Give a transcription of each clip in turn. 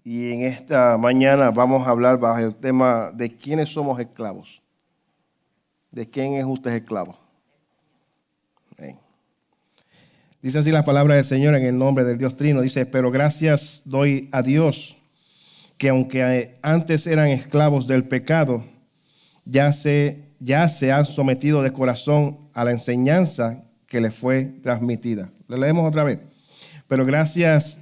Y en esta mañana vamos a hablar bajo el tema de quiénes somos esclavos. ¿De quién es usted esclavo? Amén. Dice así la palabra del Señor en el nombre del Dios Trino. Dice, pero gracias doy a Dios que aunque antes eran esclavos del pecado, ya se han sometido de corazón a la enseñanza que les fue transmitida. Le leemos otra vez. Pero gracias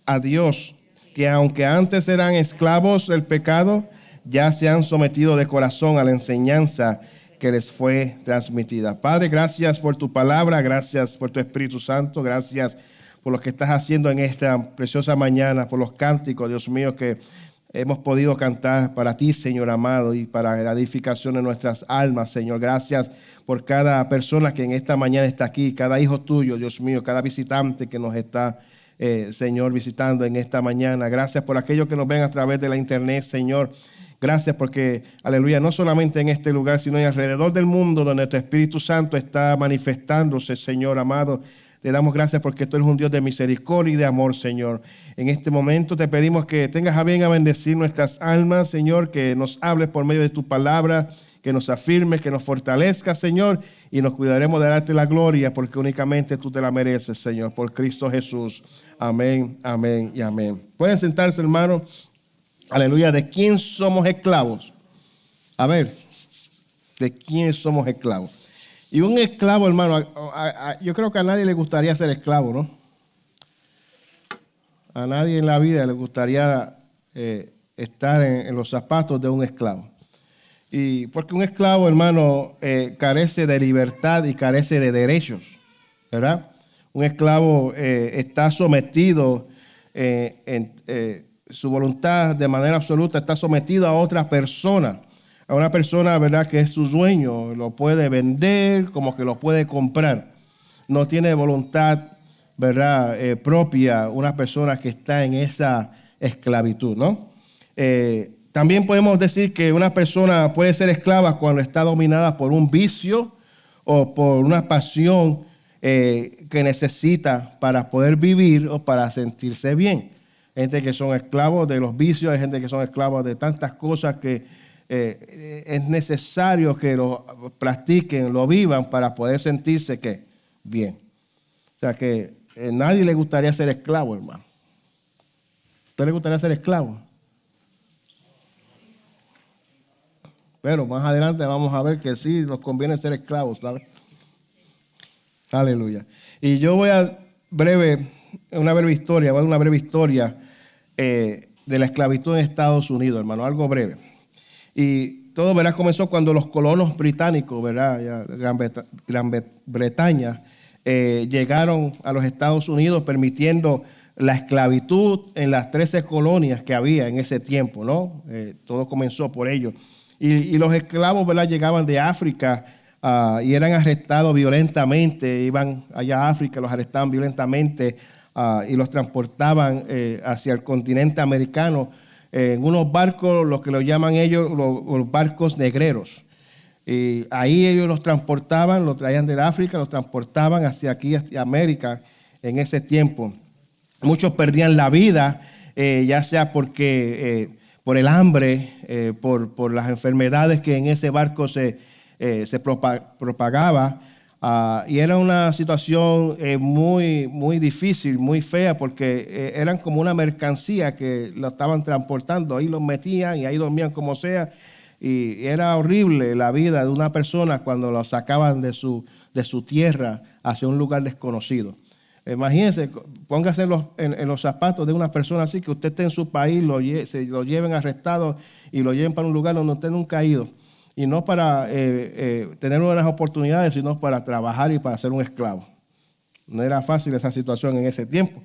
a Dios que aunque antes eran esclavos del pecado, ya se han sometido de corazón a la enseñanza que les fue transmitida. Padre, gracias por tu palabra, gracias por tu Espíritu Santo, gracias por lo que estás haciendo en esta preciosa mañana, por los cánticos, Dios mío, que hemos podido cantar para ti, Señor amado, y para la edificación de nuestras almas, Señor. Gracias por cada persona que en esta mañana está aquí, cada hijo tuyo, Dios mío, cada visitante que nos está Señor, visitando en esta mañana. Gracias por aquellos que nos ven a través de la internet, Señor. Gracias porque, aleluya, no solamente en este lugar, sino alrededor del mundo donde tu Espíritu Santo está manifestándose, Señor amado. Te damos gracias porque tú eres un Dios de misericordia y de amor, Señor. En este momento te pedimos que tengas a bien a bendecir nuestras almas, Señor, que nos hables por medio de tu palabra, que nos afirmes, que nos fortalezca, Señor, y nos cuidaremos de darte la gloria porque únicamente tú te la mereces, Señor, por Cristo Jesús. Amén, amén y amén. Pueden sentarse, hermano. Aleluya. ¿De quién somos esclavos? A ver, ¿de quién somos esclavos? Y un esclavo, hermano, yo creo que a nadie le gustaría ser esclavo, ¿no? A nadie en la vida le gustaría estar en los zapatos de un esclavo. Y porque un esclavo, hermano, carece de libertad y carece de derechos, ¿verdad? Un esclavo está sometido en su voluntad de manera absoluta, está sometido a otra persona, a una persona, ¿verdad?, que es su dueño, lo puede vender como que lo puede comprar. No tiene voluntad, ¿verdad?, propia, una persona que está en esa esclavitud, ¿no? También podemos decir que una persona puede ser esclava cuando está dominada por un vicio o por una pasión que necesita para poder vivir o para sentirse bien. Hay gente que son esclavos de los vicios, hay gente que son esclavos de tantas cosas que es necesario que lo practiquen, lo vivan para poder sentirse ¿qué? Bien. O sea que a nadie le gustaría ser esclavo, hermano. ¿A usted le gustaría ser esclavo? Pero más adelante vamos a ver que sí nos conviene ser esclavos, ¿sabes? Aleluya. Y yo voy a dar una breve historia de la esclavitud en Estados Unidos, hermano, algo breve. Y todo, ¿verdad?, comenzó cuando los colonos británicos, ¿verdad?, Gran Bretaña, llegaron a los Estados Unidos permitiendo la esclavitud en las 13 colonias que había en ese tiempo, ¿no? Todo comenzó por ello. Y los esclavos, ¿verdad?, llegaban de África y eran arrestados violentamente, iban allá a África, los arrestaban violentamente y los transportaban hacia el continente americano en unos barcos, lo que lo llaman ellos los barcos negreros. Y ahí ellos los transportaban, los traían de África, los transportaban hacia aquí, hacia América en ese tiempo. Muchos perdían la vida, ya sea porque por el hambre, por las enfermedades que en ese barco se propagaba. Y era una situación muy, muy difícil, muy fea, porque eran como una mercancía que lo estaban transportando. Ahí los metían y ahí dormían como sea. Y era horrible la vida de una persona cuando lo sacaban de su tierra hacia un lugar desconocido. Imagínense, póngase en los zapatos de una persona así, que usted esté en su país, se lo lleven arrestado y lo lleven para un lugar donde usted nunca ha ido. Y no para tener buenas oportunidades, sino para trabajar y para ser un esclavo. No era fácil esa situación en ese tiempo.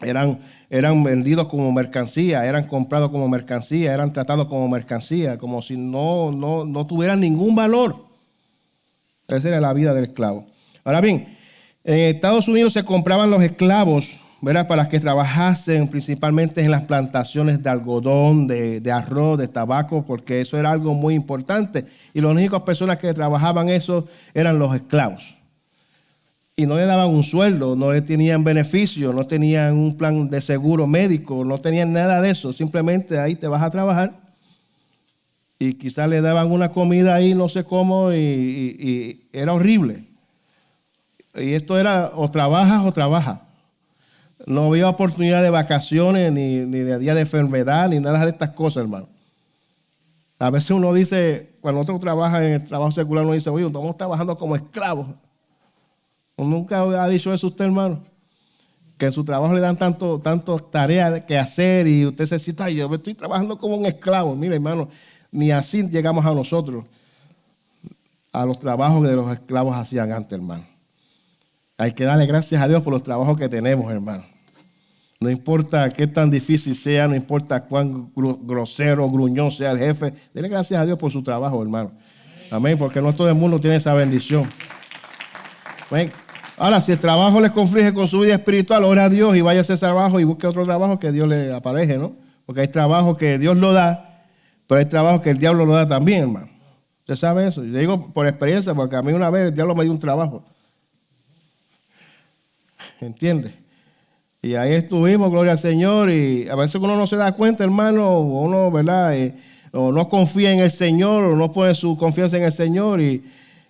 Eran vendidos como mercancía, eran comprados como mercancía, eran tratados como mercancía, como si no tuvieran ningún valor. Esa era la vida del esclavo. Ahora bien, en Estados Unidos se compraban los esclavos, ¿verdad?, para que trabajasen principalmente en las plantaciones de algodón, de arroz, de tabaco, porque eso era algo muy importante. Y las únicas personas que trabajaban eso eran los esclavos. y no le daban un sueldo, no le tenían beneficio, no tenían un plan de seguro médico, no tenían nada de eso. Simplemente ahí te vas a trabajar y quizás le daban una comida ahí, no sé cómo, y era horrible. Y esto era o trabajas o trabajas. No había oportunidad de vacaciones, ni de día de enfermedad, ni nada de estas cosas, hermano. A veces uno dice, cuando otro trabaja en el trabajo secular, uno dice, oye, estamos trabajando como esclavos. ¿Nunca ha dicho eso usted, hermano? Que en su trabajo le dan tantas tareas que hacer y usted se siente, ay, yo estoy trabajando como un esclavo. Mira, hermano, ni así llegamos a nosotros, a los trabajos que los esclavos hacían antes, hermano. Hay que darle gracias a Dios por los trabajos que tenemos, hermano. No importa qué tan difícil sea, no importa cuán grosero o gruñón sea el jefe, dele gracias a Dios por su trabajo, hermano. Amén, porque no todo el mundo tiene esa bendición. Amén. Ahora, si el trabajo les conflige con su vida espiritual, ore a Dios y vaya a ese trabajo y busque otro trabajo que Dios le apareje, ¿no? Porque hay trabajo que Dios lo da, pero hay trabajo que el diablo lo da también, hermano. ¿Usted sabe eso? Yo digo por experiencia, porque a mí una vez el diablo me dio un trabajo. ¿Entiende? Y ahí estuvimos, gloria al Señor, y a veces uno no se da cuenta, hermano, o uno, ¿verdad? O no confía en el Señor, o no pone su confianza en el Señor, y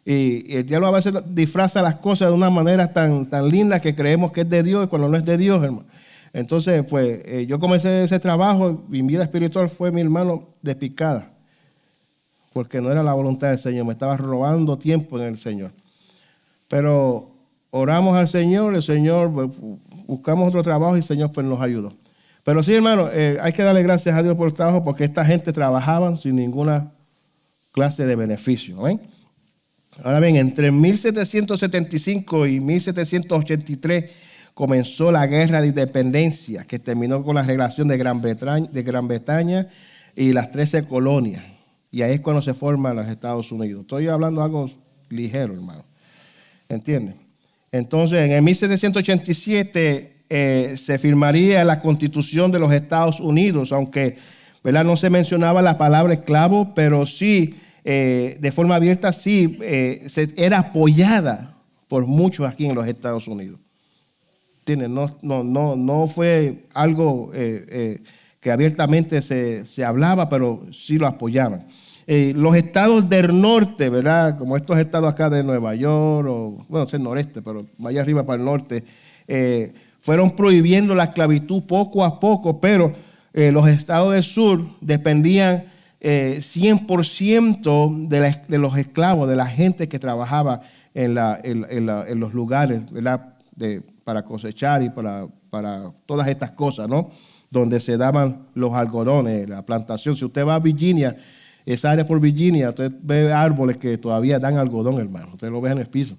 el diablo a veces disfraza las cosas de una manera tan linda que creemos que es de Dios, cuando no es de Dios, hermano. Entonces, pues, yo comencé ese trabajo, mi vida espiritual fue, mi hermano, de picada, porque no era la voluntad del Señor, me estaba robando tiempo en el Señor. Pero oramos al Señor, el Señor, buscamos otro trabajo y el Señor pues nos ayudó. Pero sí, hermano, hay que darle gracias a Dios por el trabajo, porque esta gente trabajaba sin ninguna clase de beneficio. ¿Ven? Ahora bien, entre 1775 y 1783 comenzó la guerra de independencia, que terminó con la relación de Gran Bretaña y las 13 colonias. Y ahí es cuando se forman los Estados Unidos. Estoy hablando de algo ligero, hermano. ¿Entienden? Entonces, en el 1787 se firmaría la Constitución de los Estados Unidos, aunque, ¿verdad?, no se mencionaba la palabra esclavo, pero sí, de forma abierta, sí, era apoyada por muchos aquí en los Estados Unidos. ¿Entienden? No fue algo que abiertamente se hablaba, pero sí lo apoyaban. Los estados del norte, ¿verdad? Como estos estados acá de Nueva York, o bueno, es el noreste, pero vaya arriba para el norte, fueron prohibiendo la esclavitud poco a poco, pero los estados del sur dependían 100% de los esclavos, de la gente que trabajaba en los lugares, ¿verdad? Para cosechar y para todas estas cosas, ¿no? Donde se daban los algodones, la plantación. Si usted va a Virginia, esa área por Virginia, usted ve árboles que todavía dan algodón, hermano. Usted lo ve en el piso.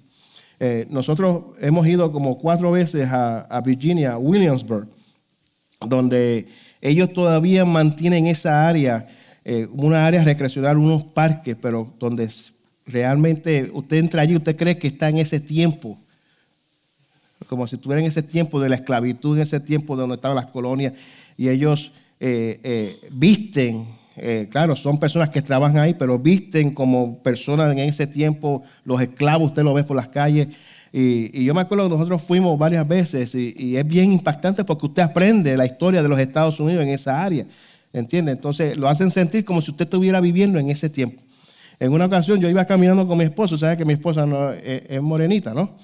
Nosotros hemos ido como 4 veces a Virginia, Williamsburg, donde ellos todavía mantienen esa área, una área recreacional, unos parques, pero donde realmente usted entra allí, usted cree que está en ese tiempo, como si estuviera en ese tiempo de la esclavitud, en ese tiempo donde estaban las colonias, y ellos visten. Claro, son personas que trabajan ahí, pero visten como personas en ese tiempo, los esclavos, usted lo ve por las calles. Y yo me acuerdo que nosotros fuimos varias veces y es bien impactante porque usted aprende la historia de los Estados Unidos en esa área, ¿entiende? Entonces lo hacen sentir como si usted estuviera viviendo en ese tiempo. En una ocasión yo iba caminando con mi esposo, sabe que mi esposa no, es morenita, ¿no?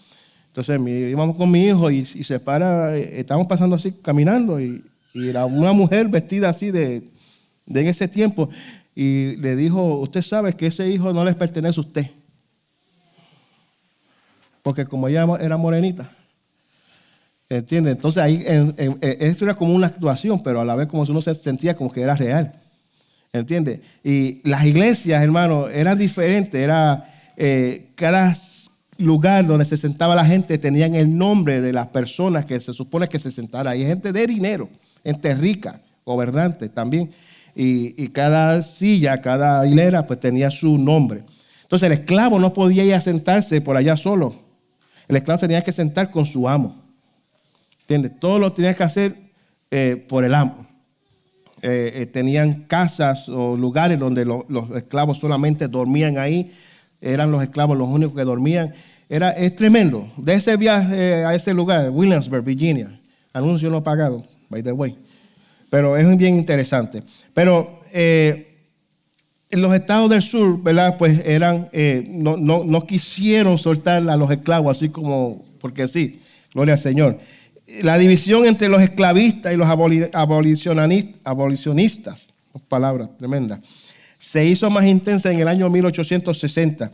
Entonces íbamos con mi hijo y se para, estábamos pasando así, caminando y era una mujer vestida así de en ese tiempo, y le dijo, usted sabe que ese hijo no les pertenece a usted, porque como ella era morenita, ¿entiende? Entonces ahí esto era como una actuación, pero a la vez como si uno se sentía como que era real, ¿entiende? Y las iglesias, hermano, eran diferentes, cada lugar donde se sentaba la gente tenían el nombre de las personas que se supone que se sentara ahí, gente de dinero, gente rica, gobernante también. Y cada silla, cada hilera, pues tenía su nombre. Entonces el esclavo no podía ir a sentarse por allá solo. El esclavo tenía que sentar con su amo. ¿Entiendes? Todo lo tenía que hacer por el amo. Tenían casas o lugares donde los esclavos solamente dormían ahí. Eran los esclavos los únicos que dormían. Es tremendo. De ese viaje a ese lugar, Williamsburg, Virginia, anuncio no pagado, by the way, pero es bien interesante. Pero en los estados del sur, ¿verdad? Pues no quisieron soltar a los esclavos, así como, porque sí, gloria al Señor. La división entre los esclavistas y los abolicionistas, palabras tremendas, se hizo más intensa en el año 1860.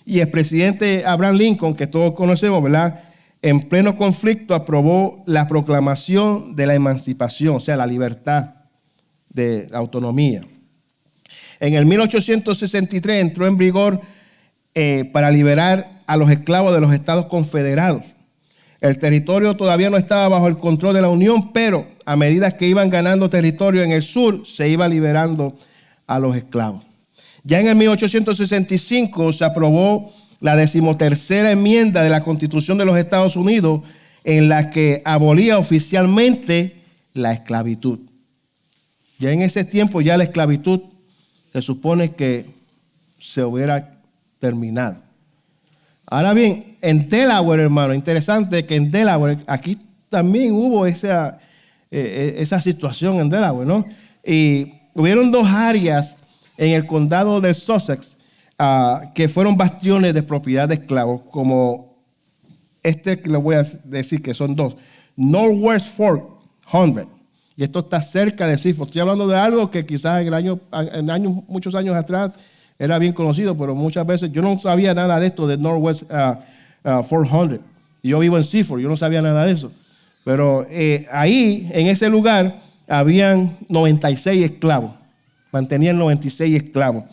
Y el presidente Abraham Lincoln, que todos conocemos, ¿verdad?, en pleno conflicto aprobó la proclamación de la emancipación, o sea, la libertad de la autonomía. En el 1863 entró en vigor para liberar a los esclavos de los Estados Confederados. El territorio todavía no estaba bajo el control de la Unión, pero a medida que iban ganando territorio en el sur, se iba liberando a los esclavos. Ya en el 1865 se aprobó la 13ª enmienda de la Constitución de los Estados Unidos, en la que abolía oficialmente la esclavitud. Ya en ese tiempo ya la esclavitud se supone que se hubiera terminado. Ahora bien, en Delaware, hermano, interesante que en Delaware, aquí también hubo esa situación en Delaware, ¿no? Y hubieron 2 áreas en el condado de Sussex que fueron bastiones de propiedad de esclavos, como que le voy a decir que son 2. Northwest Fork 100. Y esto está cerca de Seaford. Estoy hablando de algo que quizás muchos años atrás era bien conocido, pero muchas veces yo no sabía nada de esto de Northwest 400. Y yo vivo en Seaford, yo no sabía nada de eso. Pero ahí, en ese lugar, habían 96 esclavos. Mantenían 96 esclavos.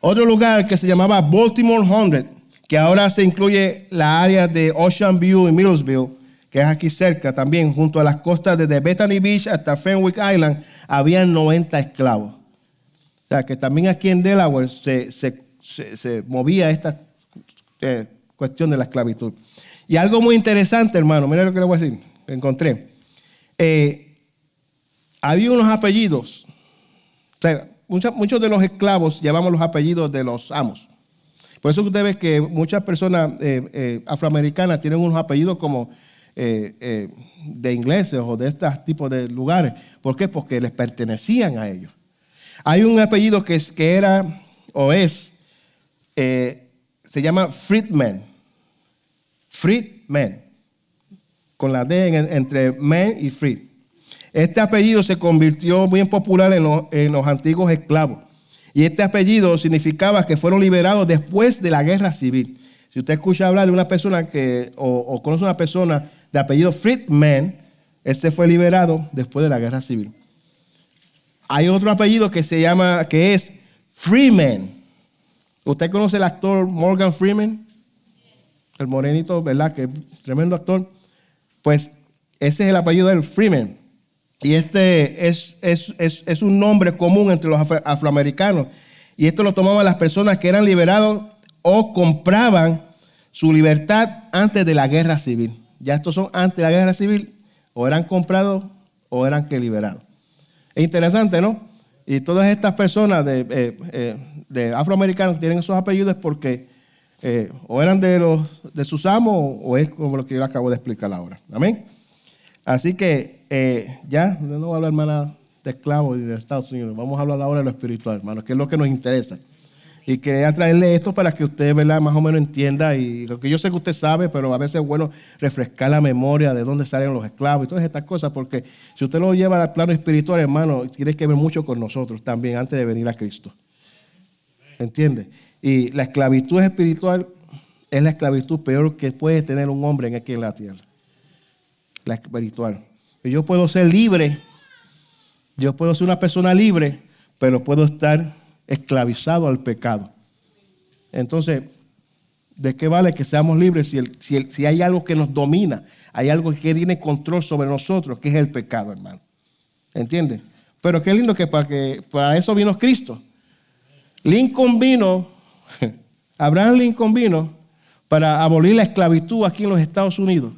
Otro lugar que se llamaba Baltimore 100, que ahora se incluye la área de Ocean View y Millersville, que es aquí cerca también, junto a las costas desde Bethany Beach hasta Fenwick Island, habían 90 esclavos. O sea, que también aquí en Delaware se movía esta cuestión de la esclavitud. Y algo muy interesante, hermano, mira lo que le voy a decir, que encontré. Había unos apellidos. O sea, muchos de los esclavos llevamos los apellidos de los amos. Por eso usted ve que muchas personas afroamericanas tienen unos apellidos como de ingleses o de estos tipos de lugares. ¿Por qué? Porque les pertenecían a ellos. Hay un apellido que se llama Freedman. Freedman, con la D entre man y free. Este apellido se convirtió muy popular en los antiguos esclavos. Y este apellido significaba que fueron liberados después de la guerra civil. Si usted escucha hablar de una persona o conoce una persona de apellido Freedman, este fue liberado después de la guerra civil. Hay otro apellido que es Freeman. ¿Usted conoce el actor Morgan Freeman? El morenito, ¿verdad? Que es tremendo actor. Pues ese es el apellido del Freeman. Y este es un nombre común entre los afroamericanos. Y esto lo tomaban las personas que eran liberados o compraban su libertad antes de la guerra civil. Ya estos son antes de la guerra civil, o eran comprados o eran liberados. Es interesante, ¿no? Y todas estas personas de afroamericanos tienen esos apellidos porque o eran de sus amos o es como lo que yo acabo de explicar ahora. Amén. Así que ya no voy a hablar más nada de esclavos y de Estados Unidos. Vamos a hablar ahora de lo espiritual, hermanos, que es lo que nos interesa. Y quería traerle esto para que usted, ¿verdad?, más o menos entienda. Y lo que yo sé que usted sabe, pero a veces es bueno refrescar la memoria de dónde salen los esclavos y todas estas cosas, porque si usted lo lleva al plano espiritual, hermano, tiene que ver mucho con nosotros también antes de venir a Cristo. ¿Entiende? Y la esclavitud espiritual es la esclavitud peor que puede tener un hombre aquí en la tierra. La espiritual. Yo puedo ser libre, yo puedo ser una persona libre, pero puedo estar esclavizado al pecado. Entonces, ¿de qué vale que seamos libres si hay algo que nos domina? Hay algo que tiene control sobre nosotros, que es el pecado, hermano. ¿Entiendes? Pero qué lindo que para eso vino Cristo. Abraham Lincoln vino para abolir la esclavitud aquí en los Estados Unidos.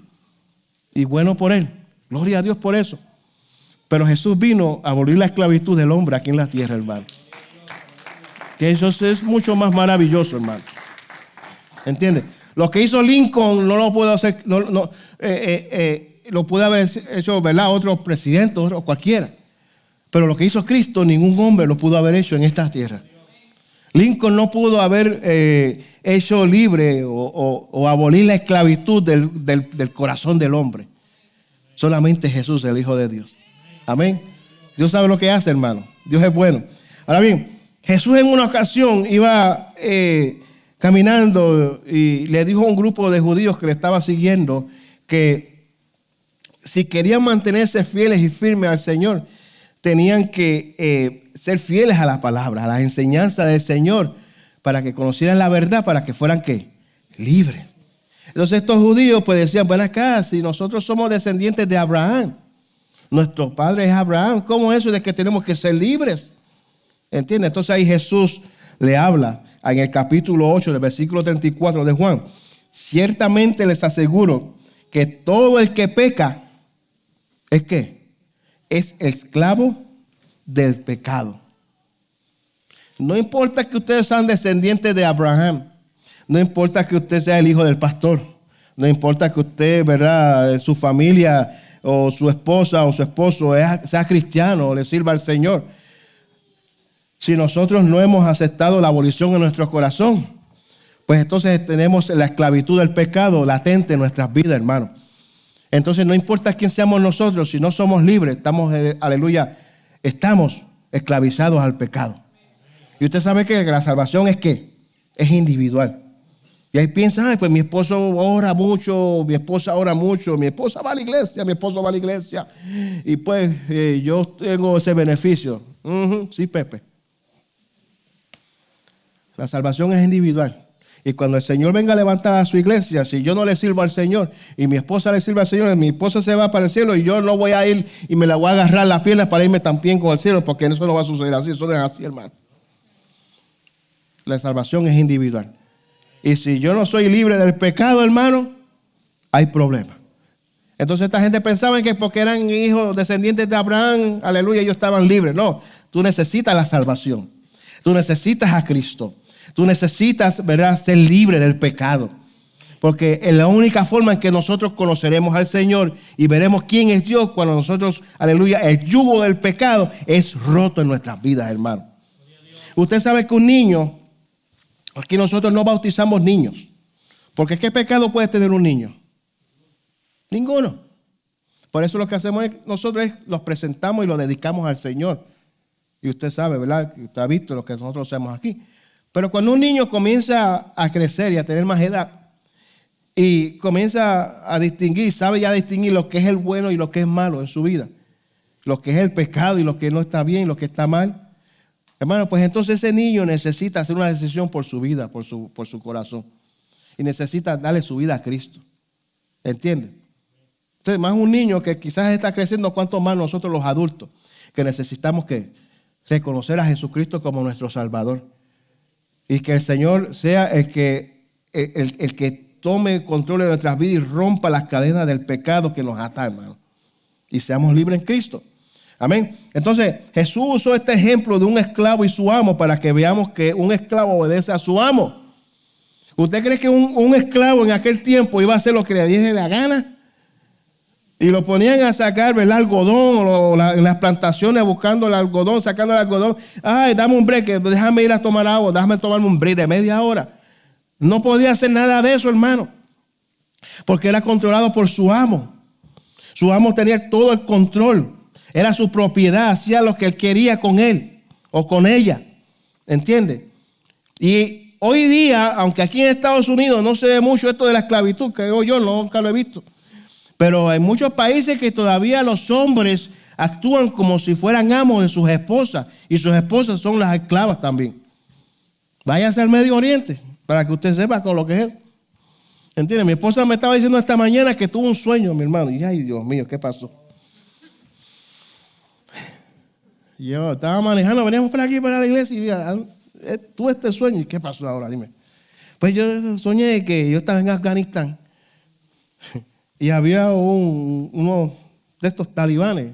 Y bueno por él. Gloria a Dios por eso. Pero Jesús vino a abolir la esclavitud del hombre aquí en la tierra, hermano. Que eso es mucho más maravilloso, hermano. ¿Entiendes? Lo que hizo Lincoln no lo pudo hacer, lo pudo haber hecho, ¿verdad?, otro presidente, otro cualquiera. Pero lo que hizo Cristo, ningún hombre lo pudo haber hecho en esta tierra. Lincoln no pudo haber hecho libre o abolir la esclavitud del corazón del hombre. Solamente Jesús, el Hijo de Dios. Amén. Dios sabe lo que hace, hermano. Dios es bueno. Ahora bien, Jesús en una ocasión iba caminando y le dijo a un grupo de judíos que le estaba siguiendo que si querían mantenerse fieles y firmes al Señor, tenían que ser fieles a la palabra, a la enseñanza del Señor, para que conocieran la verdad, para que fueran ¿qué? Libres. Entonces estos judíos pues decían, ven acá, si nosotros somos descendientes de Abraham, nuestro padre es Abraham, ¿cómo es eso de que tenemos que ser libres? ¿Entiendes? Entonces ahí Jesús le habla en el capítulo 8 del versículo 34 de Juan. Ciertamente les aseguro que todo el que peca, ¿es qué? Es esclavo del pecado. No importa que ustedes sean descendientes de Abraham, no importa que usted sea el hijo del pastor, no importa que usted, ¿verdad?, su familia o su esposa o su esposo sea cristiano o le sirva al Señor. Si nosotros no hemos aceptado la abolición en nuestro corazón, pues entonces tenemos la esclavitud del pecado latente en nuestras vidas, hermano. Entonces no importa quién seamos nosotros, si no somos libres, estamos, aleluya, estamos esclavizados al pecado. Y usted sabe que la salvación es ¿qué? Es individual. Y ahí piensa, ay, pues mi esposo ora mucho, mi esposa ora mucho, mi esposa va a la iglesia, mi esposo va a la iglesia. Y pues yo tengo ese beneficio. Sí, Pepe. La salvación es individual. Y cuando el Señor venga a levantar a su iglesia, si yo no le sirvo al Señor y mi esposa le sirve al Señor, mi esposa se va para el cielo y yo no voy a ir y me la voy a agarrar las piernas para irme también con el cielo, porque eso no va a suceder así, eso no es así, hermano. La salvación es individual. Y si yo no soy libre del pecado, hermano, hay problema. Entonces esta gente pensaba que porque eran hijos descendientes de Abraham, aleluya, ellos estaban libres. No, tú necesitas la salvación. Tú necesitas a Cristo. Tú necesitas, ¿verdad?, ser libre del pecado. Porque es la única forma en que nosotros conoceremos al Señor y veremos quién es Dios cuando nosotros, aleluya, el yugo del pecado es roto en nuestras vidas, hermano. Usted sabe que un niño, aquí nosotros no bautizamos niños. Porque ¿qué pecado puede tener un niño? Ninguno. Por eso lo que hacemos nosotros es los presentamos y los dedicamos al Señor. Y usted sabe, ¿verdad? Usted ha visto lo que nosotros hacemos aquí. Pero cuando un niño comienza a crecer y a tener más edad y comienza a distinguir, sabe ya distinguir lo que es el bueno y lo que es malo en su vida, lo que es el pecado y lo que no está bien, lo que está mal, hermano, pues entonces ese niño necesita hacer una decisión por su vida, por su corazón. Y necesita darle su vida a Cristo. ¿Entiende? Entonces, más un niño que quizás está creciendo, cuanto más nosotros los adultos, que necesitamos que reconocer a Jesucristo como nuestro Salvador. Y que el Señor sea el que tome control de nuestras vidas y rompa las cadenas del pecado que nos ata, hermano. Y seamos libres en Cristo. Amén. Entonces, Jesús usó este ejemplo de un esclavo y su amo para que veamos que un esclavo obedece a su amo. ¿Usted cree que un esclavo en aquel tiempo iba a hacer lo que le diese la gana? Y lo ponían a sacar, ¿verdad?, algodón, en las plantaciones buscando el algodón, sacando el algodón. Ay, dame un break, déjame ir a tomar agua, déjame tomarme un break de media hora. No podía hacer nada de eso, hermano, porque era controlado por su amo. Su amo tenía todo el control, era su propiedad, hacía lo que él quería con él o con ella, ¿entiende? Y hoy día, aunque aquí en Estados Unidos no se ve mucho esto de la esclavitud, que yo nunca lo he visto, pero hay muchos países que todavía los hombres actúan como si fueran amos de sus esposas y sus esposas son las esclavas también. Váyase al Medio Oriente para que usted sepa con lo que es. ¿Entiende? Mi esposa me estaba diciendo esta mañana que tuvo un sueño, mi hermano. Y ay, Dios mío, ¿qué pasó? Yo estaba manejando, veníamos por aquí para la iglesia y dije, tuve este sueño. ¿Y qué pasó ahora? Dime. Pues yo soñé que yo estaba en Afganistán. Y había uno de estos talibanes.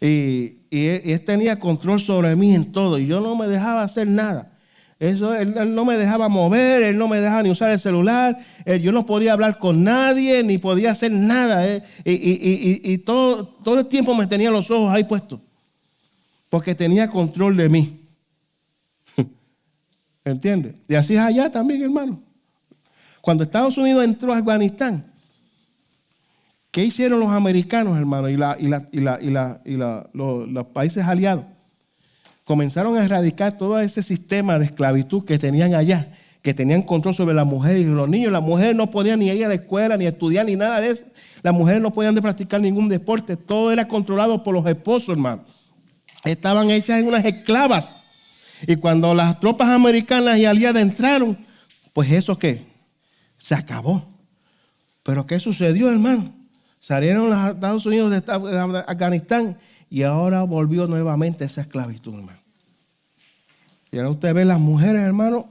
Y él tenía control sobre mí en todo. Y yo no me dejaba hacer nada. Eso, él no me dejaba mover, él no me dejaba ni usar el celular, yo no podía hablar con nadie, ni podía hacer nada. Y todo el tiempo me tenía los ojos ahí puestos, porque tenía control de mí. ¿Entiendes? Y así es allá también, hermano. Cuando Estados Unidos entró a Afganistán, ¿qué hicieron los americanos, hermano, y los países aliados? Comenzaron a erradicar todo ese sistema de esclavitud que tenían allá, que tenían control sobre la mujer y los niños. Las mujeres no podían ni ir a la escuela, ni estudiar, ni nada de eso. Las mujeres no podían practicar ningún deporte. Todo era controlado por los esposos, hermano. Estaban hechas en unas esclavas. Y cuando las tropas americanas y aliadas entraron, pues eso ¿qué? Se acabó. Pero ¿qué sucedió, hermano? Salieron los Estados Unidos de Afganistán y ahora volvió nuevamente esa esclavitud, hermano. Y ahora usted ve las mujeres, hermano,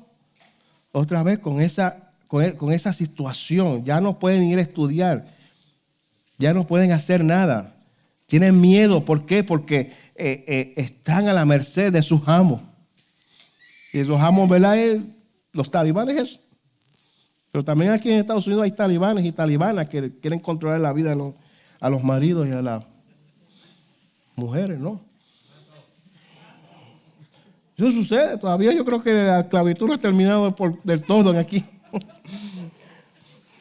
otra vez con esa situación. Ya no pueden ir a estudiar. Ya no pueden hacer nada. Tienen miedo. ¿Por qué? Porque están a la merced de sus amos. Y esos amos, ¿verdad? Los talibanes eso. Pero también aquí en Estados Unidos hay talibanes y talibanas que quieren controlar la vida a los maridos y a las mujeres, ¿no? Eso sucede todavía. Yo creo que la esclavitud no ha terminado del todo en aquí.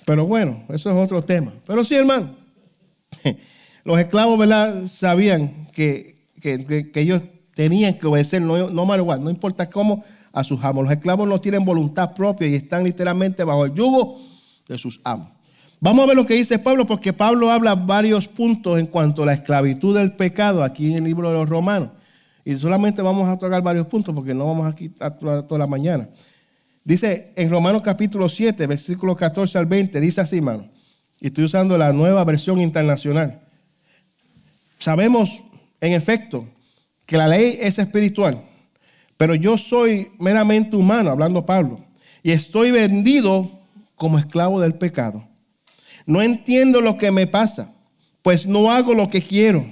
Pero bueno, eso es otro tema. Pero sí, hermano, los esclavos, ¿verdad? Sabían que ellos tenían que obedecer, no matter what, no importa cómo, a sus amos. Los esclavos no tienen voluntad propia y están literalmente bajo el yugo de sus amos. Vamos a ver lo que dice Pablo, porque Pablo habla varios puntos en cuanto a la esclavitud del pecado aquí en el libro de los Romanos. Y solamente vamos a tocar varios puntos porque no vamos aquí a toda la mañana. Dice en Romanos capítulo 7, versículos 14 al 20, dice así, hermano. Y estoy usando la nueva versión internacional. Sabemos, en efecto, que la ley es espiritual, pero yo soy meramente humano, hablando Pablo, y estoy vendido como esclavo del pecado. No entiendo lo que me pasa, pues no hago lo que quiero,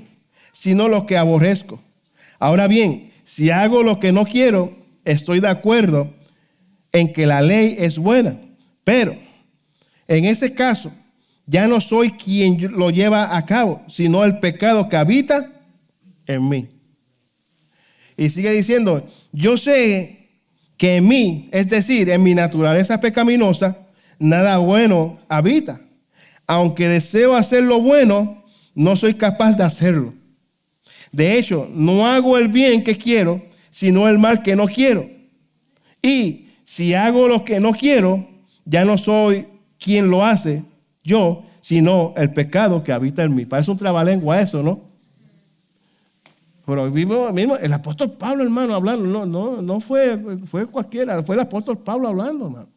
sino lo que aborrezco. Ahora bien, si hago lo que no quiero, estoy de acuerdo en que la ley es buena, pero en ese caso ya no soy quien lo lleva a cabo, sino el pecado que habita en mí. Y sigue diciendo, yo sé que en mí, es decir, en mi naturaleza pecaminosa, nada bueno habita. Aunque deseo hacer lo bueno, no soy capaz de hacerlo. De hecho, no hago el bien que quiero, sino el mal que no quiero. Y si hago lo que no quiero, ya no soy quien lo hace yo, sino el pecado que habita en mí. Parece un trabalengua eso, ¿no? Pero mismo el apóstol Pablo, hermano, hablando, no fue cualquiera, fue el apóstol Pablo hablando, hermano.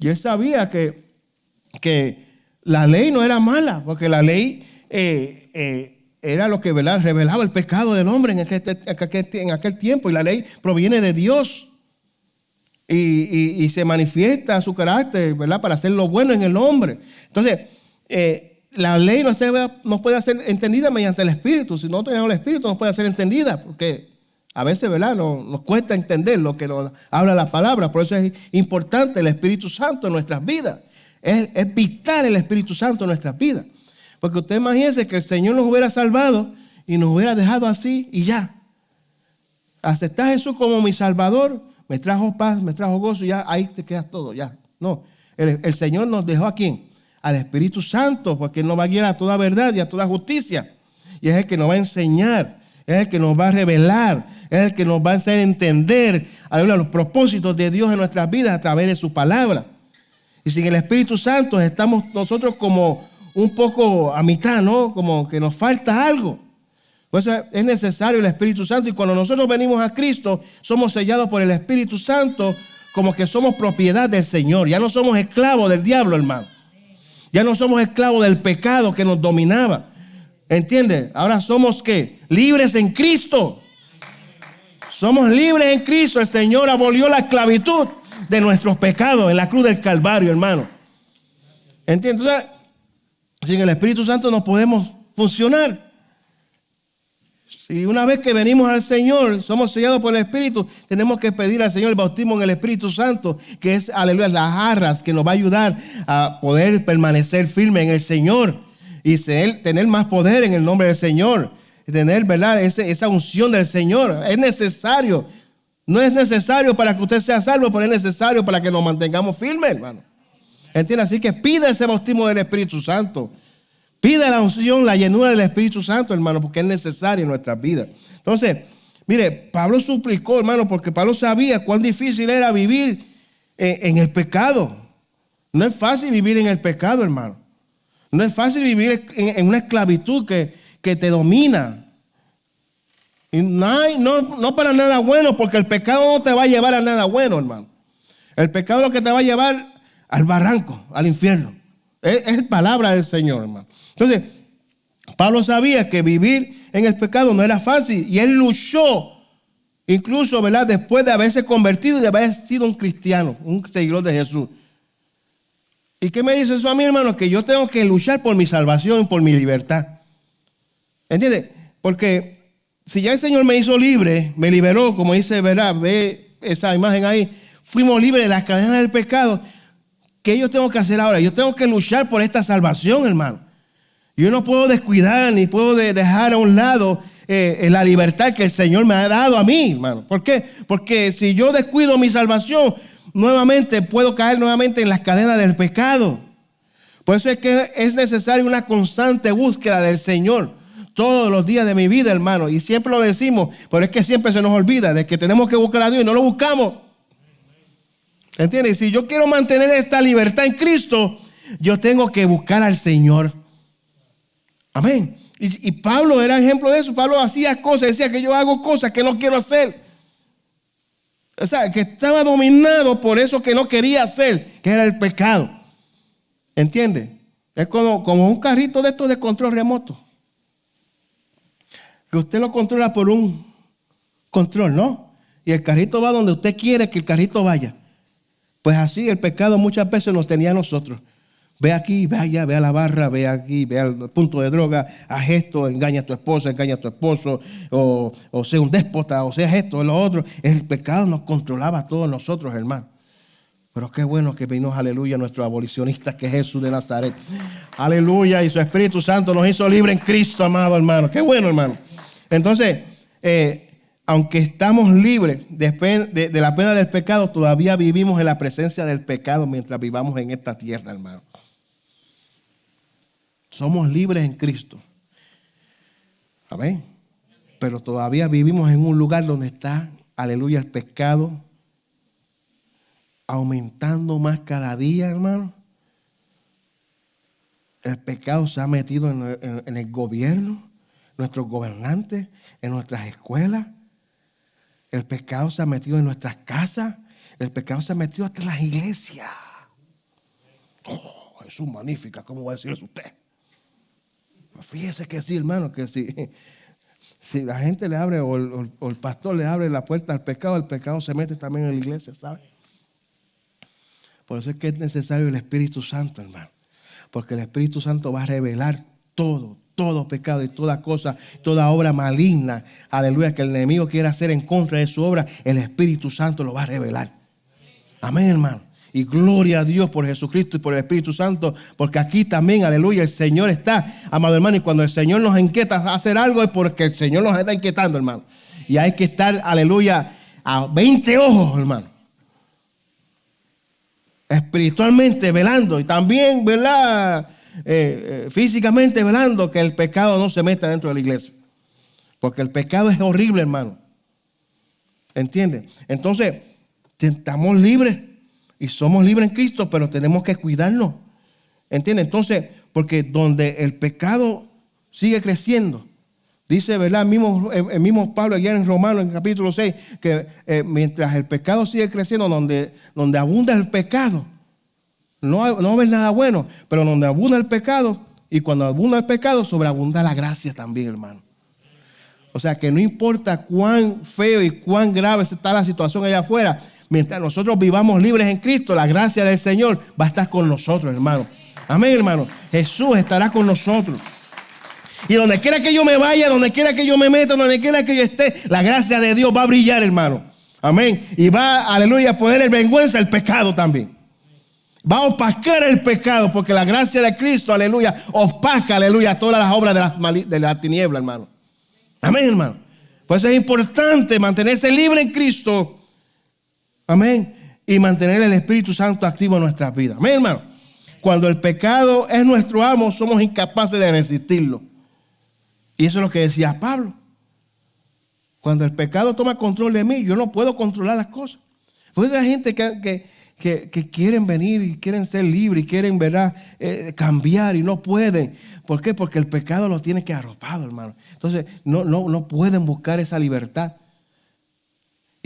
Y él sabía que la ley no era mala, porque la ley era lo que, ¿verdad?, revelaba el pecado del hombre en aquel tiempo, y la ley proviene de Dios. Y se manifiesta su carácter, ¿verdad?, para hacer lo bueno en el hombre. Entonces, la ley no puede ser entendida mediante el Espíritu. Si no tenemos el Espíritu, no puede ser entendida, porque a veces, ¿verdad?, nos cuesta entender lo que nos habla la palabra. Por eso es importante el Espíritu Santo en nuestras vidas. Es vital el Espíritu Santo en nuestras vidas. Porque usted imagínese que el Señor nos hubiera salvado y nos hubiera dejado así y ya. Aceptar a Jesús como mi Salvador, me trajo paz, me trajo gozo, y ya ahí te quedas todo, ya. No, el Señor nos dejó ¿a quién? Al Espíritu Santo, porque Él nos va a guiar a toda verdad y a toda justicia. Y es el que nos va a enseñar, es el que nos va a revelar, es el que nos va a hacer entender los propósitos de Dios en nuestras vidas a través de su palabra. Y sin el Espíritu Santo estamos nosotros como un poco a mitad, ¿no? Como que nos falta algo. Por eso es necesario el Espíritu Santo. Y cuando nosotros venimos a Cristo, somos sellados por el Espíritu Santo como que somos propiedad del Señor. Ya no somos esclavos del diablo, hermano. Ya no somos esclavos del pecado que nos dominaba. ¿Entiendes? Ahora somos, ¿qué? Libres en Cristo. Somos libres en Cristo. El Señor abolió la esclavitud de nuestros pecados en la cruz del Calvario, hermano. ¿Entiendes? Entonces, sin el Espíritu Santo no podemos funcionar. Y una vez que venimos al Señor, somos sellados por el Espíritu, tenemos que pedir al Señor el bautismo en el Espíritu Santo, que es, aleluya, las arras que nos va a ayudar a poder permanecer firme en el Señor y tener más poder en el nombre del Señor, y tener, ¿verdad?, esa unción del Señor. Es necesario. No es necesario para que usted sea salvo, pero es necesario para que nos mantengamos firmes, hermano. ¿Entiende? Así que pida ese bautismo del Espíritu Santo. Pida la unción, la llenura del Espíritu Santo, hermano, porque es necesario en nuestras vidas. Entonces, mire, Pablo suplicó, hermano, porque Pablo sabía cuán difícil era vivir en el pecado. No es fácil vivir en el pecado, hermano. No es fácil vivir en una esclavitud que te domina. Y no para nada bueno, porque el pecado no te va a llevar a nada bueno, hermano. El pecado es lo que te va a llevar al barranco, al infierno. Es palabra del Señor, hermano. Entonces, Pablo sabía que vivir en el pecado no era fácil y él luchó, incluso, ¿verdad?, después de haberse convertido y de haber sido un cristiano, un seguidor de Jesús. ¿Y qué me dice eso a mí, hermano? Que yo tengo que luchar por mi salvación y por mi libertad. ¿Entiendes? Porque si ya el Señor me hizo libre, me liberó, como dice, ¿verdad?, ve esa imagen ahí, fuimos libres de las cadenas del pecado. ¿Qué yo tengo que hacer ahora? Yo tengo que luchar por esta salvación, hermano. Yo no puedo descuidar ni puedo dejar a un lado la libertad que el Señor me ha dado a mí, hermano. ¿Por qué? Porque si yo descuido mi salvación, nuevamente puedo caer nuevamente en las cadenas del pecado. Por eso es que es necesaria una constante búsqueda del Señor todos los días de mi vida, hermano. Y siempre lo decimos, pero es que siempre se nos olvida de que tenemos que buscar a Dios y no lo buscamos. ¿Entiendes? Si yo quiero mantener esta libertad en Cristo, yo tengo que buscar al Señor. Amén. Y Pablo era ejemplo de eso. Pablo hacía cosas, decía que yo hago cosas que no quiero hacer. O sea, que estaba dominado por eso que no quería hacer, que era el pecado. ¿Entiendes? Es como un carrito de estos de control remoto. Que usted lo controla por un control, ¿no? Y el carrito va donde usted quiere que el carrito vaya. Pues así el pecado muchas veces nos tenía a nosotros. Ve aquí, ve allá, ve a la barra, ve aquí, ve al punto de droga, haz esto, engaña a tu esposa, engaña a tu esposo, o sea un déspota, o sea esto, o lo otro. El pecado nos controlaba a todos nosotros, hermano. Pero qué bueno que vino, aleluya, nuestro abolicionista, que es Jesús de Nazaret. Aleluya, y su Espíritu Santo nos hizo libre en Cristo, amado hermano. Qué bueno, hermano. Entonces, aunque estamos libres de la pena del pecado, todavía vivimos en la presencia del pecado mientras vivamos en esta tierra, hermano. Somos libres en Cristo. Amén. Pero todavía vivimos en un lugar donde está, aleluya, el pecado aumentando más cada día, hermano. El pecado se ha metido en el gobierno, nuestros gobernantes, en nuestras escuelas. El pecado se ha metido en nuestras casas. El pecado se ha metido hasta en las iglesias. Oh, Jesús magnífica, ¿cómo va a decir eso usted? Fíjese que sí, hermano, que si la gente le abre o el pastor le abre la puerta al pecado, el pecado se mete también en la iglesia, ¿sabe? Por eso es que es necesario el Espíritu Santo, hermano. Porque el Espíritu Santo va a revelar todo pecado y toda cosa, toda obra maligna, aleluya, que el enemigo quiera hacer en contra de su obra, el Espíritu Santo lo va a revelar. Amén, hermano. Y gloria a Dios por Jesucristo y por el Espíritu Santo, porque aquí también, aleluya, el Señor está, amado hermano, y cuando el Señor nos inquieta a hacer algo es porque el Señor nos está inquietando, hermano. Y hay que estar, aleluya, a 20 ojos, hermano. Espiritualmente velando y también, ¿verdad?, físicamente velando que el pecado no se meta dentro de la iglesia. Porque el pecado es horrible, hermano. ¿Entienden? Entonces, estamos libres. Y somos libres en Cristo, pero tenemos que cuidarnos. ¿Entiendes? Entonces, porque donde el pecado sigue creciendo, dice, ¿verdad? El mismo Pablo allá en Romanos, en capítulo 6, que mientras el pecado sigue creciendo, donde abunda el pecado, no va a haber nada bueno, pero donde abunda el pecado, y cuando abunda el pecado, sobreabunda la gracia también, hermano. O sea, que no importa cuán feo y cuán grave está la situación allá afuera, mientras nosotros vivamos libres en Cristo, la gracia del Señor va a estar con nosotros, hermano. Amén, hermano. Jesús estará con nosotros. Y donde quiera que yo me vaya, donde quiera que yo me meta, donde quiera que yo esté, la gracia de Dios va a brillar, hermano. Amén. Y va, aleluya, a poner en vergüenza el pecado también. Va a opacar el pecado, porque la gracia de Cristo, aleluya, opaca, aleluya, todas las obras de la tiniebla, hermano. Amén, hermano. Por eso es importante mantenerse libre en Cristo. Amén. Y mantener el Espíritu Santo activo en nuestras vidas. Amén, hermano. Cuando el pecado es nuestro amo, somos incapaces de resistirlo. Y eso es lo que decía Pablo. Cuando el pecado toma control de mí, yo no puedo controlar las cosas. Porque hay gente que quieren venir y quieren ser libres y quieren, ¿verdad?, cambiar y no pueden. ¿Por qué? Porque el pecado lo tiene que arropado, hermano. Entonces no pueden buscar esa libertad.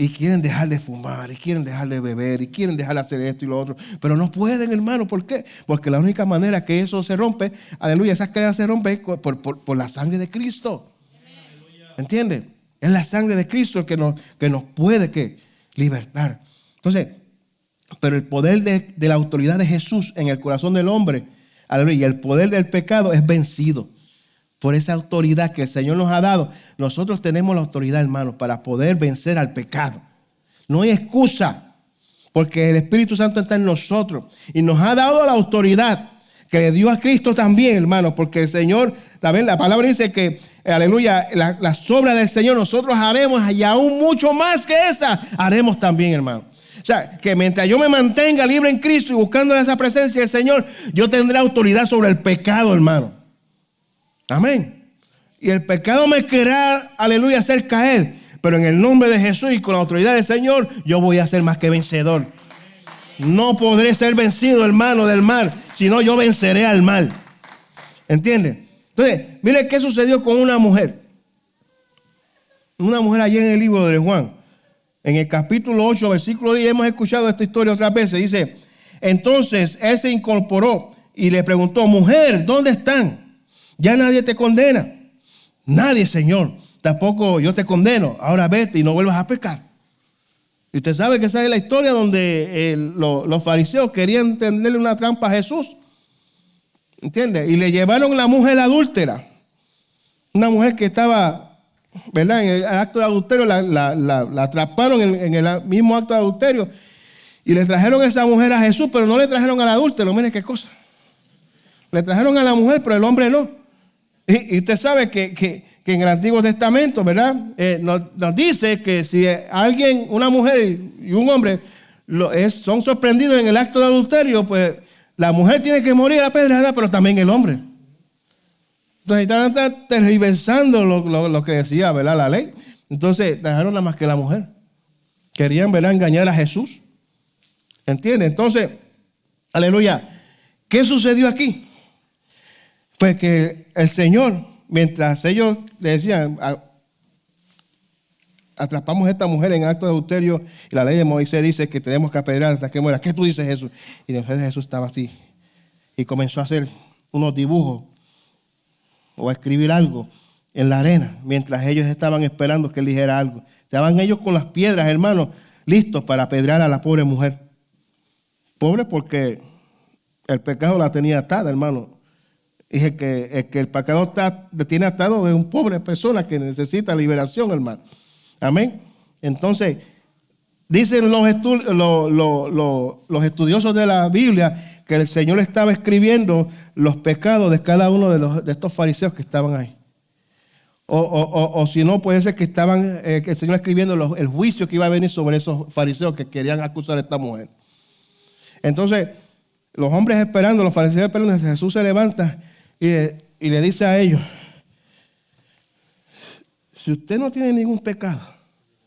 Y quieren dejar de fumar, y quieren dejar de beber, y quieren dejar de hacer esto y lo otro. Pero no pueden, hermano. ¿Por qué? Porque la única manera que eso se rompe, aleluya, esas cadenas se rompen por la sangre de Cristo. ¿Entiendes? Es la sangre de Cristo que nos puede libertar. Entonces, pero el poder de la autoridad de Jesús en el corazón del hombre, aleluya, y el poder del pecado es vencido. Por esa autoridad que el Señor nos ha dado, nosotros tenemos la autoridad, hermanos, para poder vencer al pecado. No hay excusa, porque el Espíritu Santo está en nosotros y nos ha dado la autoridad que le dio a Cristo también, hermanos, porque el Señor, también la palabra dice que, aleluya, las obras del Señor nosotros haremos y aún mucho más que esa haremos también, hermano. O sea, que mientras yo me mantenga libre en Cristo y buscando esa presencia del Señor, yo tendré autoridad sobre el pecado, hermano. Amén. Y el pecado me querrá, aleluya, hacer caer. Pero en el nombre de Jesús y con la autoridad del Señor, yo voy a ser más que vencedor. No podré ser vencido, hermano, del mal, sino yo venceré al mal. ¿Entienden? Entonces, mire qué sucedió con una mujer. Una mujer allí en el libro de Juan. En el capítulo 8, versículo 10, hemos escuchado esta historia otras veces. Dice, entonces él se incorporó y le preguntó, mujer, ¿dónde están? Ya nadie te condena. Nadie, Señor. Tampoco yo te condeno. Ahora vete y no vuelvas a pecar. Y usted sabe que esa es la historia donde los fariseos querían tenderle una trampa a Jesús. ¿Entiende? Y le llevaron la mujer adúltera. Una mujer que estaba, ¿verdad?, en el acto de adulterio. La atraparon en el mismo acto de adulterio. Y le trajeron a esa mujer a Jesús, pero no le trajeron al adúltero. Mire qué cosa. Le trajeron a la mujer, pero el hombre no. Y usted sabe que en el Antiguo Testamento, ¿verdad?, nos dice que si alguien, una mujer y un hombre son sorprendidos en el acto de adulterio, pues la mujer tiene que morir a pedrada, pero también el hombre. Entonces estaban tergiversando lo que decía, ¿verdad?, la ley. Entonces dejaron nada más que la mujer. Querían, ¿verdad?, engañar a Jesús. ¿Entiende? Entonces, aleluya. ¿Qué sucedió aquí? Pues que el Señor, mientras ellos le decían, atrapamos a esta mujer en acto de adulterio, y la ley de Moisés dice que tenemos que apedrear hasta que muera. ¿Qué tú dices, Jesús? Y entonces Jesús estaba así y comenzó a hacer unos dibujos o a escribir algo en la arena, mientras ellos estaban esperando que él dijera algo. Estaban ellos con las piedras, hermanos, listos para apedrear a la pobre mujer. Pobre porque el pecado la tenía atada, hermano. Y el que el pecado tiene atado es un pobre persona que necesita liberación, hermano. Amén. Entonces, dicen los estudiosos de la Biblia que el Señor estaba escribiendo los pecados de cada uno de estos fariseos que estaban ahí. O si no, puede ser que estaban, que el Señor escribiendo el juicio que iba a venir sobre esos fariseos que querían acusar a esta mujer. Entonces, los hombres esperando, los fariseos esperando, Jesús se levanta y le dice a ellos, si usted no tiene ningún pecado,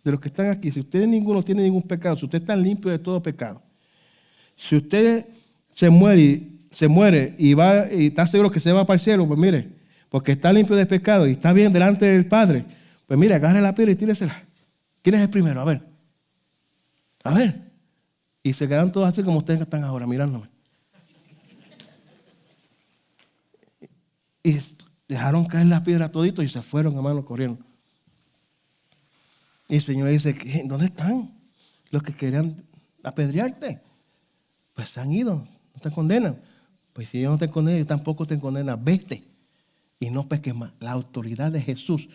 de los que están aquí, si usted ninguno tiene ningún pecado, si usted está limpio de todo pecado, si usted se muere y está seguro que se va para el cielo, pues mire, porque está limpio de pecado y está bien delante del Padre, pues mire, agarre la piedra y tíresela. ¿Quién es el primero? A ver. Y se quedaron todos así como ustedes están ahora, mirándome. Y dejaron caer la piedra toditos y se fueron, hermano, corriendo. Y el Señor dice, ¿dónde están los que querían apedrearte? Pues se han ido, no te condenan. Pues si ellos no te condenan, yo tampoco te condenan, vete y no peques más. La autoridad de Jesús,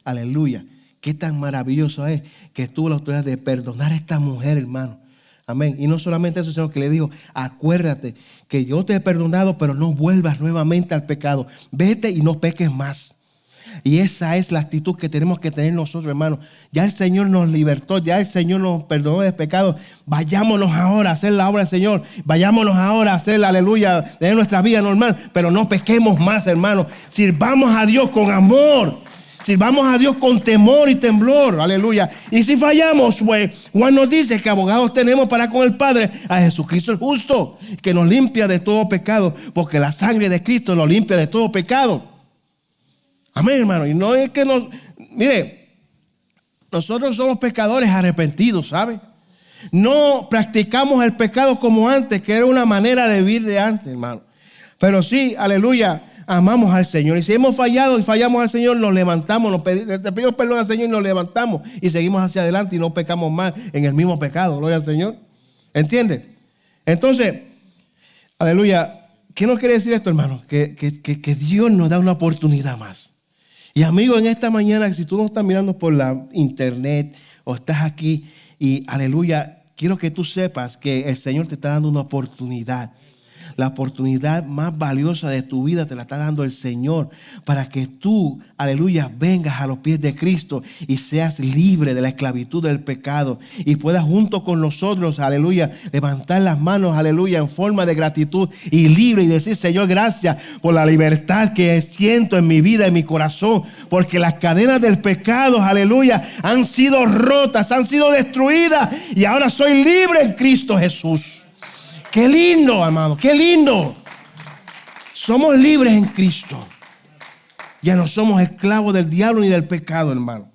aleluya, qué tan maravilloso es que tuvo la autoridad de perdonar a esta mujer, hermano. Amén. Y no solamente eso, sino que le dijo, acuérdate que yo te he perdonado, pero no vuelvas nuevamente al pecado. Vete y no peques más. Y esa es la actitud que tenemos que tener nosotros, hermanos. Ya el Señor nos libertó, ya el Señor nos perdonó de pecado. Vayámonos ahora a hacer la obra del Señor. Vayámonos ahora a hacer, aleluya, de nuestra vida normal. Pero no pequemos más, hermanos. Sirvamos a Dios con amor. Sirvamos a Dios con temor y temblor, aleluya. Y si fallamos, pues Juan nos dice que abogados tenemos para con el Padre a Jesucristo el justo, que nos limpia de todo pecado, porque la sangre de Cristo nos limpia de todo pecado. Amén, hermano. Y no es que mire, nosotros somos pecadores arrepentidos, ¿sabe? No practicamos el pecado como antes, que era una manera de vivir de antes, hermano. Pero sí, aleluya, amamos al Señor. Y si hemos fallado y fallamos al Señor, nos levantamos, le pedimos perdón al Señor y nos levantamos y seguimos hacia adelante y no pecamos más en el mismo pecado. Gloria al Señor. ¿Entiende? Entonces, aleluya, ¿qué nos quiere decir esto, hermano? Que Dios nos da una oportunidad más. Y amigo, en esta mañana, si tú nos estás mirando por la internet o estás aquí y aleluya, quiero que tú sepas que el Señor te está dando una oportunidad. La oportunidad más valiosa de tu vida te la está dando el Señor para que tú, aleluya, vengas a los pies de Cristo y seas libre de la esclavitud del pecado y puedas junto con nosotros, aleluya, levantar las manos, aleluya, en forma de gratitud y libre y decir, Señor, gracias por la libertad que siento en mi vida, en mi corazón, porque las cadenas del pecado, aleluya, han sido rotas, han sido destruidas y ahora soy libre en Cristo Jesús. Qué lindo, amado, qué lindo. Somos libres en Cristo. Ya no somos esclavos del diablo ni del pecado, hermano.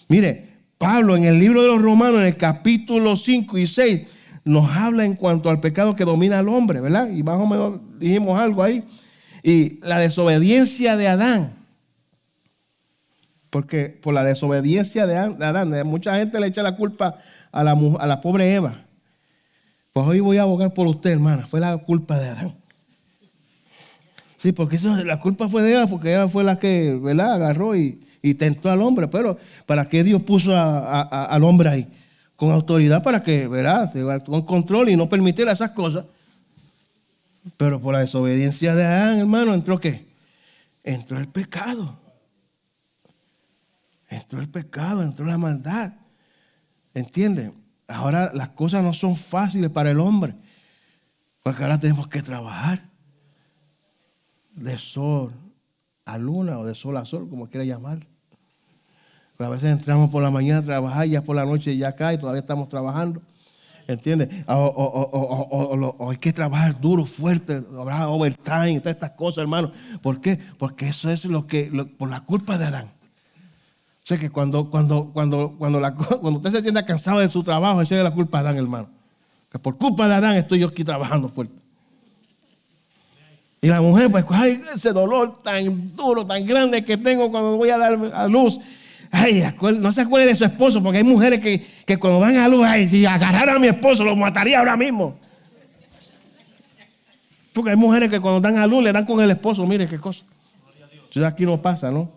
Mire, Pablo en el libro de los Romanos, en el capítulo 5 y 6, nos habla en cuanto al pecado que domina al hombre, ¿verdad? Y más o menos dijimos algo ahí. Y la desobediencia de Adán. Porque por la desobediencia de Adán, mucha gente le echa la culpa a la pobre Eva. Pues hoy voy a abogar por usted, hermana. Fue la culpa de Adán. Sí, porque la culpa fue de Eva, porque Eva fue la que, ¿verdad?, agarró y tentó al hombre. Pero ¿para qué Dios puso al hombre ahí? Con autoridad para que, ¿verdad?, con control y no permitiera esas cosas. Pero por la desobediencia de Adán, hermano, ¿entró qué? Entró el pecado. Entró el pecado, entró la maldad. ¿Entienden? Ahora las cosas no son fáciles para el hombre, porque ahora tenemos que trabajar de sol a luna o de sol a sol, como quiera llamar. Pero a veces entramos por la mañana a trabajar, ya por la noche ya cae, todavía estamos trabajando. ¿Entiendes? O hay que trabajar duro, fuerte, habrá overtime, todas estas cosas, hermano. ¿Por qué? Porque eso es por la culpa de Adán. O sea que cuando usted se sienta cansado de su trabajo, esa es la culpa de Adán, hermano. Que por culpa de Adán estoy yo aquí trabajando fuerte. Y la mujer, pues, ay, ese dolor tan duro, tan grande que tengo cuando voy a dar a luz. Ay, no se acuerde de su esposo, porque hay mujeres que cuando van a luz, ay, si agarraran a mi esposo, lo mataría ahora mismo. Porque hay mujeres que cuando dan a luz, le dan con el esposo, mire qué cosa. Eso aquí no pasa, ¿no?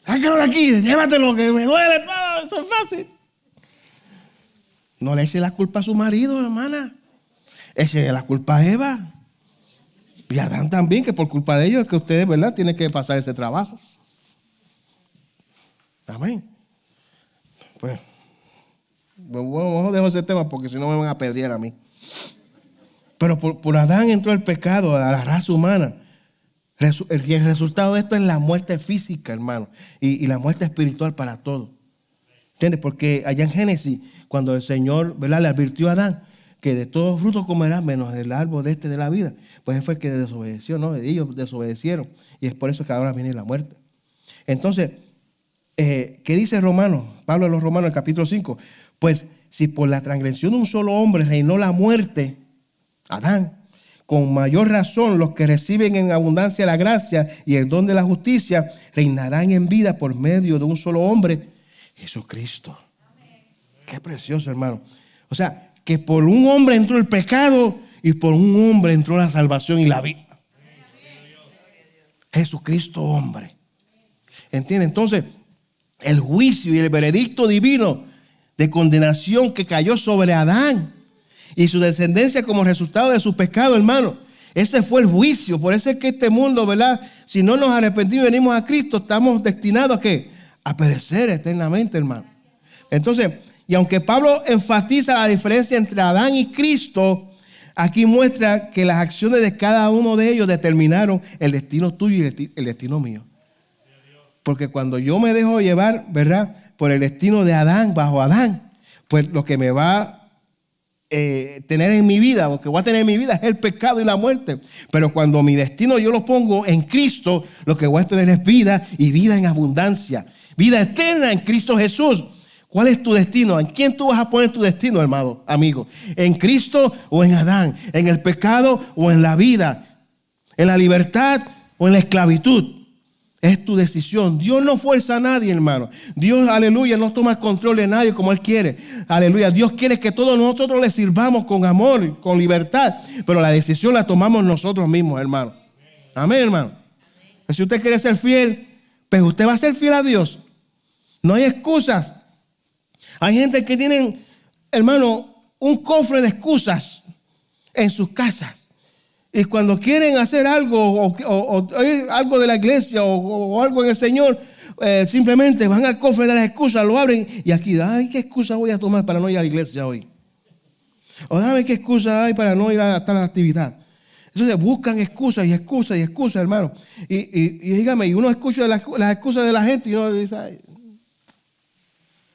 Sácalo de aquí, llévatelo, que me duele todo, eso es fácil. No le eche la culpa a su marido, hermana. Eche la culpa a Eva. Y a Adán también, que por culpa de ellos es que ustedes, ¿verdad?, tienen que pasar ese trabajo. Amén. Pues, bueno, dejo ese tema porque si no me van a apedrear a mí. Pero por Adán entró el pecado a la raza humana. El resultado de esto es la muerte física, hermano, y la muerte espiritual para todos. ¿Entiendes? Porque allá en Génesis, cuando el Señor, ¿verdad?, le advirtió a Adán que de todo fruto comerás menos del árbol de la vida, pues él fue el que desobedeció, ¿no? Ellos desobedecieron y es por eso que ahora viene la muerte. Entonces, ¿qué dice Pablo a los Romanos, el capítulo 5? Pues si por la transgresión de un solo hombre reinó la muerte, Adán, con mayor razón los que reciben en abundancia la gracia y el don de la justicia reinarán en vida por medio de un solo hombre, Jesucristo. Amén. Qué precioso, hermano. O sea, que por un hombre entró el pecado y por un hombre entró la salvación y la vida. Jesucristo hombre. ¿Entiende? Entonces, el juicio y el veredicto divino de condenación que cayó sobre Adán y su descendencia como resultado de su pecado, hermano. Ese fue el juicio. Por eso es que este mundo, ¿verdad? Si no nos arrepentimos y venimos a Cristo, estamos destinados ¿a qué? A perecer eternamente, hermano. Entonces, y aunque Pablo enfatiza la diferencia entre Adán y Cristo, aquí muestra que las acciones de cada uno de ellos determinaron el destino tuyo y el destino mío. Porque cuando yo me dejo llevar, ¿verdad?, por el destino de Adán, bajo Adán, pues lo que me va a tener en mi vida, lo que voy a tener en mi vida es el pecado y la muerte. Pero cuando mi destino yo lo pongo en Cristo, lo que voy a tener es vida y vida en abundancia. Vida eterna en Cristo Jesús. ¿Cuál es tu destino? ¿En quién tú vas a poner tu destino, hermano, amigo? ¿En Cristo o en Adán? ¿En el pecado o en la vida? ¿En la libertad o en la esclavitud? Es tu decisión. Dios no fuerza a nadie, hermano. Dios, aleluya, no toma el control de nadie como Él quiere. Aleluya. Dios quiere que todos nosotros le sirvamos con amor, con libertad. Pero la decisión la tomamos nosotros mismos, hermano. Amén, hermano. Si usted quiere ser fiel, pues usted va a ser fiel a Dios. No hay excusas. Hay gente que tienen, hermano, un cofre de excusas en sus casas. Y cuando quieren hacer algo o algo de la iglesia o algo en el Señor, simplemente van al cofre de las excusas, lo abren y aquí, ay, ¿qué excusa voy a tomar para no ir a la iglesia hoy? O dame qué excusa hay para no ir a tal actividad. Entonces buscan excusas y excusas y excusas, hermano. Y dígame, y uno escucha las excusas de la gente y uno dice, ay,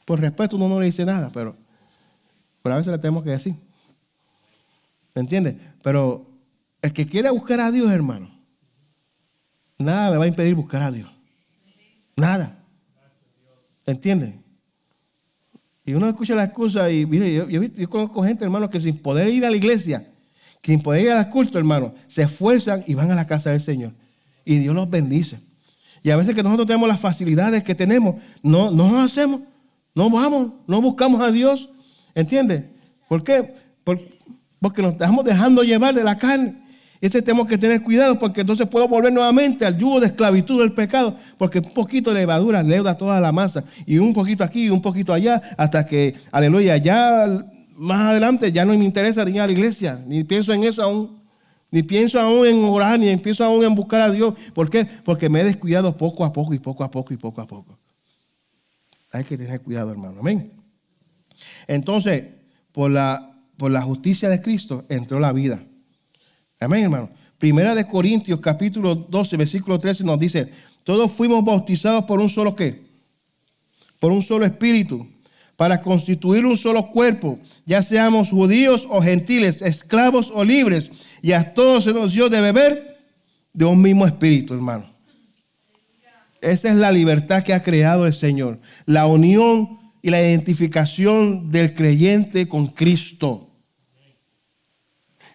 por respeto uno no le dice nada, pero a veces le tenemos que decir. ¿Me entiendes? Pero el que quiera buscar a Dios, hermano, nada le va a impedir buscar a Dios. Nada. ¿Entiendes? Y uno escucha las excusas y mire, yo conozco gente, hermano, que sin poder ir a la iglesia, sin poder ir al culto, hermano, se esfuerzan y van a la casa del Señor. Y Dios los bendice. Y a veces que nosotros tenemos las facilidades que tenemos, no nos hacemos, no vamos, no buscamos a Dios. ¿Entiendes? ¿Por qué? Porque nos estamos dejando llevar de la carne. Ese tenemos que tener cuidado porque entonces puedo volver nuevamente al yugo de esclavitud del pecado, porque un poquito de levadura leuda toda la masa y un poquito aquí y un poquito allá hasta que, aleluya, ya más adelante ya no me interesa ni ir a la iglesia, ni pienso en eso aún, ni pienso aún en orar, ni pienso aún en buscar a Dios. ¿Por qué? Porque me he descuidado poco a poco y poco a poco y poco a poco. Hay que tener cuidado, hermano. Amén. Entonces, por la justicia de Cristo entró la vida. Amén, hermano. Primera de Corintios, capítulo 12, versículo 13 nos dice, todos fuimos bautizados por un solo ¿qué? Por un solo espíritu, para constituir un solo cuerpo, ya seamos judíos o gentiles, esclavos o libres, y a todos se nos dio de beber de un mismo espíritu, hermano. Esa es la libertad que ha creado el Señor, la unión y la identificación del creyente con Cristo.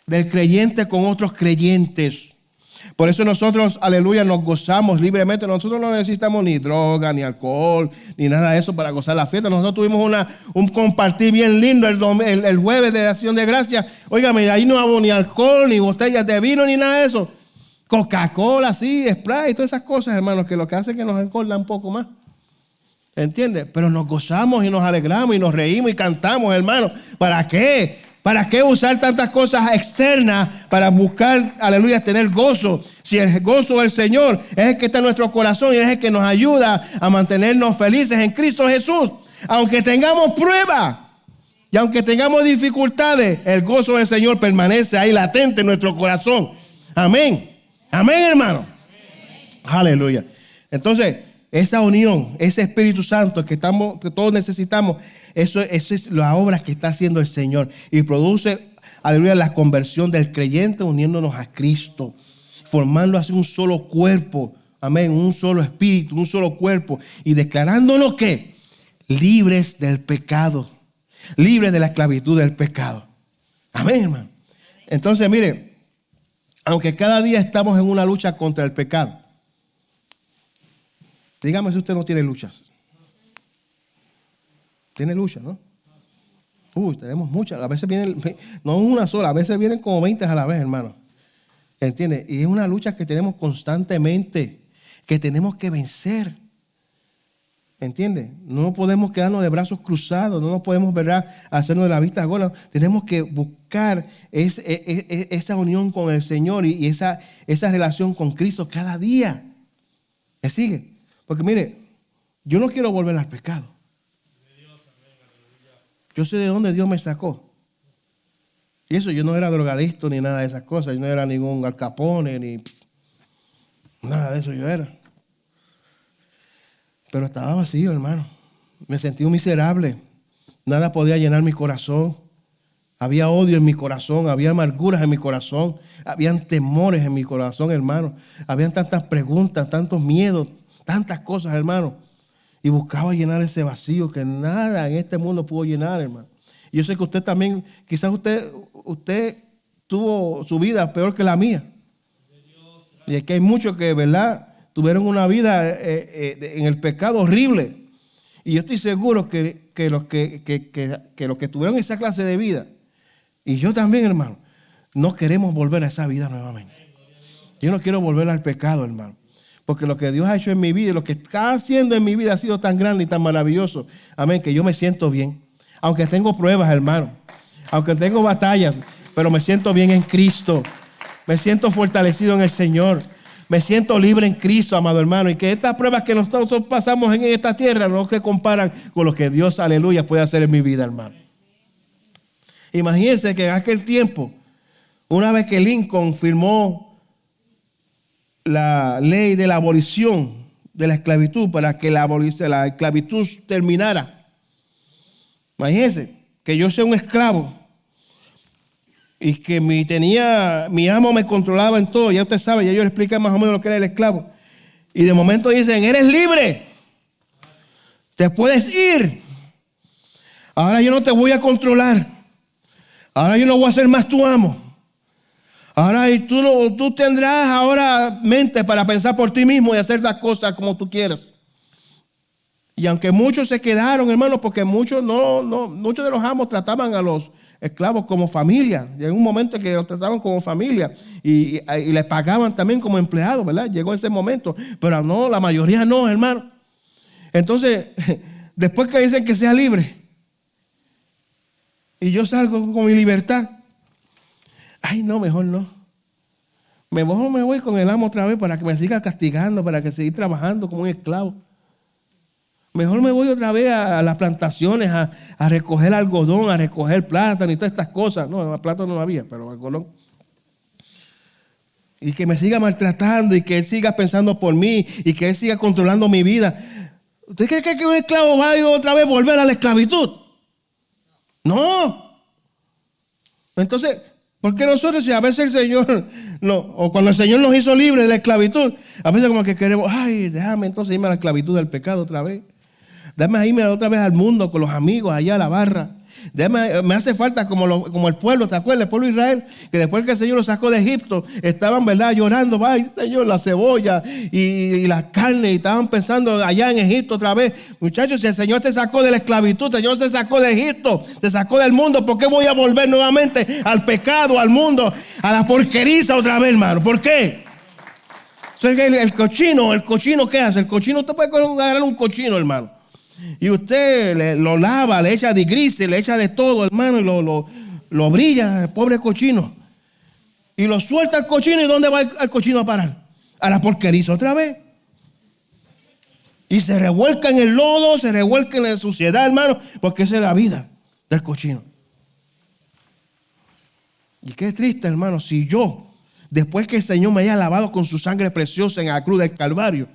Del creyente con otros creyentes. Por eso nosotros, aleluya, nos gozamos libremente. Nosotros no necesitamos ni droga, ni alcohol, ni nada de eso para gozar la fiesta. Nosotros tuvimos un compartir bien lindo el jueves de Acción de Gracias. Óigame, ahí no hubo ni alcohol, ni botellas de vino, ni nada de eso. Coca-Cola, sí, Sprite, todas esas cosas, hermanos, que lo que hace es que nos engorda un poco más. ¿Entiendes? Pero nos gozamos y nos alegramos y nos reímos y cantamos, hermanos. ¿Para qué? ¿Para qué usar tantas cosas externas para buscar, aleluya, tener gozo? Si el gozo del Señor es el que está en nuestro corazón y es el que nos ayuda a mantenernos felices en Cristo Jesús. Aunque tengamos pruebas y aunque tengamos dificultades, el gozo del Señor permanece ahí latente en nuestro corazón. Amén. Amén, hermano. Amén. Aleluya. Entonces, esa unión, ese Espíritu Santo que todos necesitamos, eso es la obra que está haciendo el Señor. Y produce, aleluya, la conversión del creyente uniéndonos a Cristo, formando así un solo cuerpo, amén, un solo espíritu, un solo cuerpo. Y declarándonos que libres del pecado, libres de la esclavitud del pecado. Amén, hermano. Entonces, mire, aunque cada día estamos en una lucha contra el pecado, dígame si usted no tiene luchas. Tiene lucha, ¿no? Tenemos muchas. A veces vienen, no una sola, a veces vienen como 20 a la vez, hermano. ¿Entiendes? Y es una lucha que tenemos constantemente, que tenemos que vencer. ¿Entiendes? No podemos quedarnos de brazos cruzados, no nos podemos, ¿verdad?, hacernos de la vista gorda. Tenemos que buscar esa unión con el Señor y esa relación con Cristo cada día. ¿Me sigue? Porque mire, yo no quiero volver al pecado. Yo sé de dónde Dios me sacó. Y eso, yo no era drogadicto ni nada de esas cosas. Yo no era ningún Al Capone ni nada de eso yo era. Pero estaba vacío, hermano. Me sentí un miserable. Nada podía llenar mi corazón. Había odio en mi corazón, había amarguras en mi corazón, habían temores en mi corazón, hermano. Habían tantas preguntas, tantos miedos, tantas cosas, hermano. Y buscaba llenar ese vacío que nada en este mundo pudo llenar, hermano. Y yo sé que usted también, quizás usted tuvo su vida peor que la mía. Y es que hay muchos que, ¿verdad?, tuvieron una vida en el pecado horrible. Y yo estoy seguro que los que tuvieron esa clase de vida, y yo también, hermano, no queremos volver a esa vida nuevamente. Yo no quiero volver al pecado, hermano. Porque lo que Dios ha hecho en mi vida, lo que está haciendo en mi vida ha sido tan grande y tan maravilloso. Amén, que yo me siento bien. Aunque tengo pruebas, hermano. Aunque tengo batallas, pero me siento bien en Cristo. Me siento fortalecido en el Señor. Me siento libre en Cristo, amado hermano. Y que estas pruebas que nosotros pasamos en esta tierra no se comparan con lo que Dios, aleluya, puede hacer en mi vida, hermano. Imagínense que en aquel tiempo, una vez que Lincoln firmó la ley de la abolición de la esclavitud para que la esclavitud terminara. Imagínense que yo sea un esclavo y que mi amo me controlaba en todo. Ya usted sabe, ya yo le expliqué más o menos lo que era el esclavo. Y de momento dicen, eres libre, te puedes ir. Ahora yo no te voy a controlar. Ahora yo no voy a ser más tu amo. Ahora tú tendrás ahora mente para pensar por ti mismo y hacer las cosas como tú quieras. Y aunque muchos se quedaron, hermanos, porque muchos de los amos trataban a los esclavos como familia. Llegó un momento en que los trataban como familia y les pagaban también como empleados, ¿verdad? Llegó ese momento, pero no, la mayoría no, hermano. Entonces, después que dicen que sea libre y yo salgo con mi libertad, ay, no, mejor no. Mejor me voy con el amo otra vez para que me siga castigando, para que siga trabajando como un esclavo. Mejor me voy otra vez a las plantaciones a recoger algodón, a recoger plátano y todas estas cosas. No, plátano no había, pero algodón. Y que me siga maltratando y que él siga pensando por mí y que él siga controlando mi vida. ¿Usted cree que un esclavo va a otra vez volver a la esclavitud? No. Entonces, ¿por qué nosotros, si a veces el Señor, o cuando el Señor nos hizo libres de la esclavitud, a veces como que queremos, ay, déjame entonces irme a la esclavitud del pecado otra vez? Déjame irme otra vez al mundo con los amigos allá a la barra. Me hace falta como el pueblo, ¿te acuerdas? El pueblo de Israel, que después que el Señor los sacó de Egipto, estaban, ¿verdad?, llorando, ay, Señor, la cebolla y la carne, y estaban pensando allá en Egipto otra vez. Muchachos, si el Señor te sacó de la esclavitud, el Señor te sacó de Egipto, te sacó del mundo, ¿por qué voy a volver nuevamente al pecado, al mundo, a la porqueriza otra vez, hermano? ¿Por qué? El cochino, ¿qué hace? El cochino, usted puede agarrar un cochino, hermano. Y usted lo lava, le echa de gris, le echa de todo, hermano, y lo brilla, el pobre cochino. Y lo suelta el cochino, ¿y dónde va el cochino a parar? A la porqueriza otra vez. Y se revuelca en el lodo, se revuelca en la suciedad, hermano, porque esa es la vida del cochino. Y qué triste, hermano, si yo, después que el Señor me haya lavado con su sangre preciosa en la cruz del Calvario,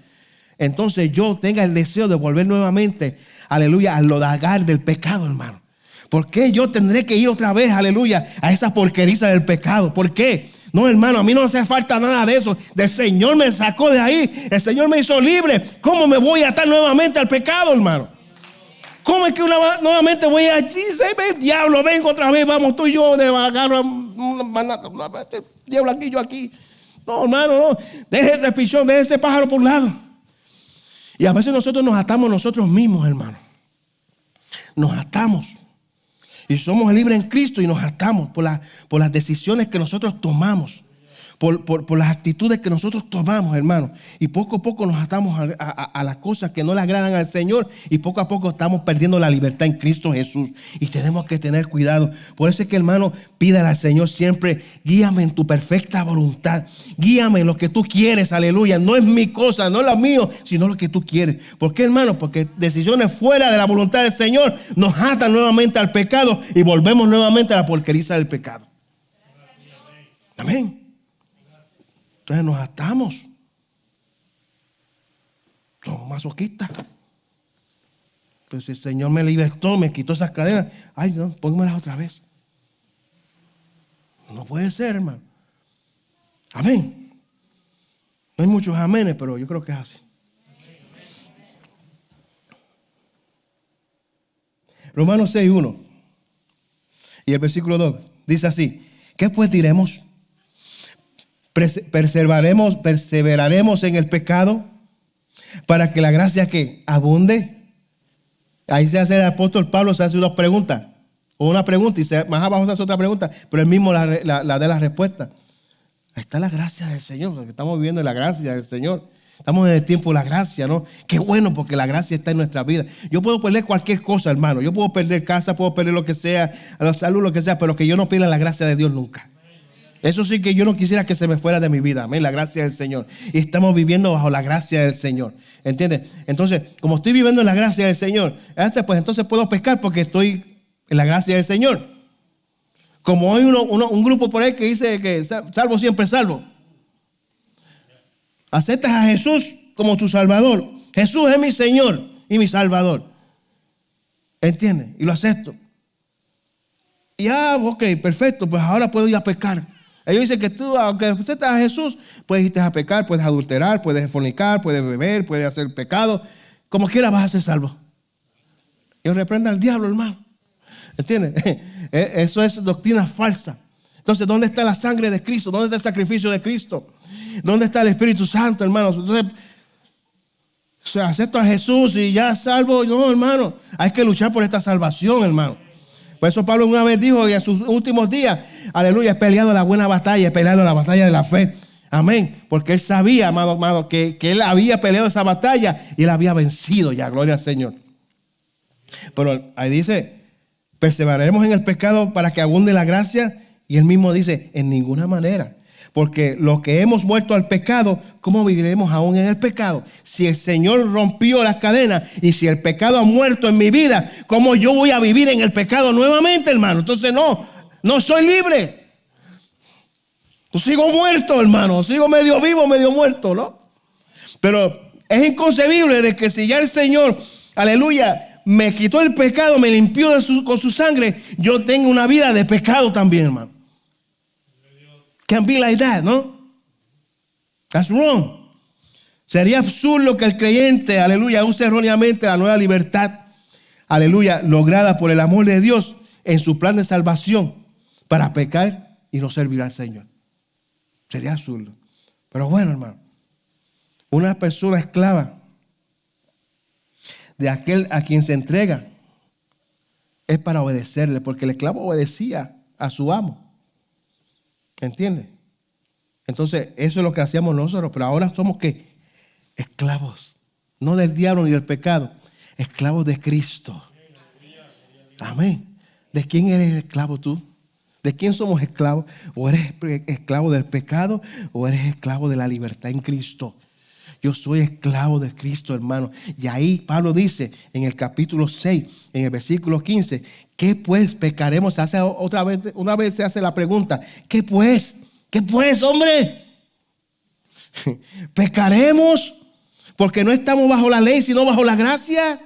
entonces yo tenga el deseo de volver nuevamente, aleluya, al lodagar del pecado, hermano. ¿Por qué yo tendré que ir otra vez, aleluya, a esa porqueriza del pecado? ¿Por qué? No, hermano, a mí no hace falta nada de eso. El Señor me sacó de ahí, el Señor me hizo libre. ¿Cómo me voy a atar nuevamente al pecado, hermano? ¿Cómo es que nuevamente voy allí? Se ve el diablo, vengo otra vez, vamos tú y yo, agarro este diablo aquí, yo aquí. No, hermano, no. Deje el repichón, deje ese pájaro por un lado. Y a veces nosotros nos atamos nosotros mismos, hermano. Nos atamos. Y somos libres en Cristo y nos atamos por las decisiones que nosotros tomamos. Por las actitudes que nosotros tomamos, hermano. Y poco a poco nos atamos a las cosas que no le agradan al Señor. Y poco a poco estamos perdiendo la libertad en Cristo Jesús. Y tenemos que tener cuidado. Por eso es que, hermano, pídale al Señor siempre: guíame en tu perfecta voluntad. Guíame en lo que tú quieres, aleluya. No es mi cosa, no es lo mío, sino lo que tú quieres. ¿Por qué, hermano? Porque decisiones fuera de la voluntad del Señor nos atan nuevamente al pecado y volvemos nuevamente a la porqueriza del pecado. Amén. Entonces nos atamos. Somos masoquistas. Pero si el Señor me libertó, me quitó esas cadenas, ay, no, póngamelas otra vez. No puede ser, hermano. Amén. No hay muchos amenes, pero yo creo que es así. Romanos 6:1 y el versículo 2 dice así: ¿qué pues diremos? Perseveraremos en el pecado para que la gracia que abunde. Ahí se hace el apóstol Pablo, se hace dos preguntas, o una pregunta, y más abajo se hace otra pregunta, pero él mismo la da la respuesta. Ahí está la gracia del Señor, porque estamos viviendo en la gracia del Señor. Estamos en el tiempo de la gracia, ¿no? Qué bueno, porque la gracia está en nuestra vida. Yo puedo perder cualquier cosa, hermano. Yo puedo perder casa, puedo perder lo que sea, la salud, lo que sea, pero que yo no pierda la gracia de Dios nunca. Eso sí que yo no quisiera que se me fuera de mi vida. Amén, la gracia del Señor. Y estamos viviendo bajo la gracia del Señor. ¿Entiendes? Entonces, como estoy viviendo en la gracia del Señor, pues entonces puedo pecar porque estoy en la gracia del Señor. Como hay un grupo por ahí que dice que salvo siempre salvo. Aceptas a Jesús como tu Salvador. Jesús es mi Señor y mi Salvador. ¿Entiendes? Y lo acepto. Y ok, perfecto, pues ahora puedo ir a pecar. Ellos dicen que tú, aunque aceptas a Jesús, puedes irte a pecar, puedes adulterar, puedes fornicar, puedes beber, puedes hacer pecado. Como quiera vas a ser salvo. Yo reprenda al diablo, hermano. ¿Entiendes? Eso es doctrina falsa. Entonces, ¿dónde está la sangre de Cristo? ¿Dónde está el sacrificio de Cristo? ¿Dónde está el Espíritu Santo, hermano? Entonces, acepto a Jesús y ya salvo. No, hermano. Hay que luchar por esta salvación, hermano. Por eso Pablo una vez dijo que en sus últimos días, aleluya, he peleado la buena batalla, he peleado la batalla de la fe. Amén. Porque él sabía, amado, que él había peleado esa batalla y él había vencido ya, gloria al Señor. Pero ahí dice, perseveraremos en el pecado para que abunde la gracia. Y él mismo dice, en ninguna manera. Porque los que hemos muerto al pecado, ¿cómo viviremos aún en el pecado? Si el Señor rompió las cadenas y si el pecado ha muerto en mi vida, ¿cómo yo voy a vivir en el pecado nuevamente, hermano? Entonces no soy libre. Yo sigo muerto, hermano. Sigo medio vivo, medio muerto, ¿no? Pero es inconcebible de que si ya el Señor, aleluya, me quitó el pecado, me limpió con su sangre, yo tengo una vida de pecado también, hermano. Can't be like that, ¿no? That's wrong. Sería absurdo que el creyente, aleluya, use erróneamente la nueva libertad, aleluya, lograda por el amor de Dios en su plan de salvación para pecar y no servir al Señor. Sería absurdo. Pero bueno, hermano, una persona esclava de aquel a quien se entrega es para obedecerle, porque el esclavo obedecía a su amo. ¿Entiendes? Entonces, eso es lo que hacíamos nosotros, pero ahora somos ¿qué? Esclavos, no del diablo ni del pecado, esclavos de Cristo. Amén. ¿De quién eres esclavo tú? ¿De quién somos esclavos? ¿O eres esclavo del pecado o eres esclavo de la libertad en Cristo? Yo soy esclavo de Cristo, hermano. Y ahí Pablo dice en el capítulo 6, en el versículo 15, ¿qué pues pecaremos? Una vez se hace la pregunta, ¿qué pues? ¿Qué pues, hombre? ¿Pecaremos? Porque no estamos bajo la ley, sino bajo la gracia.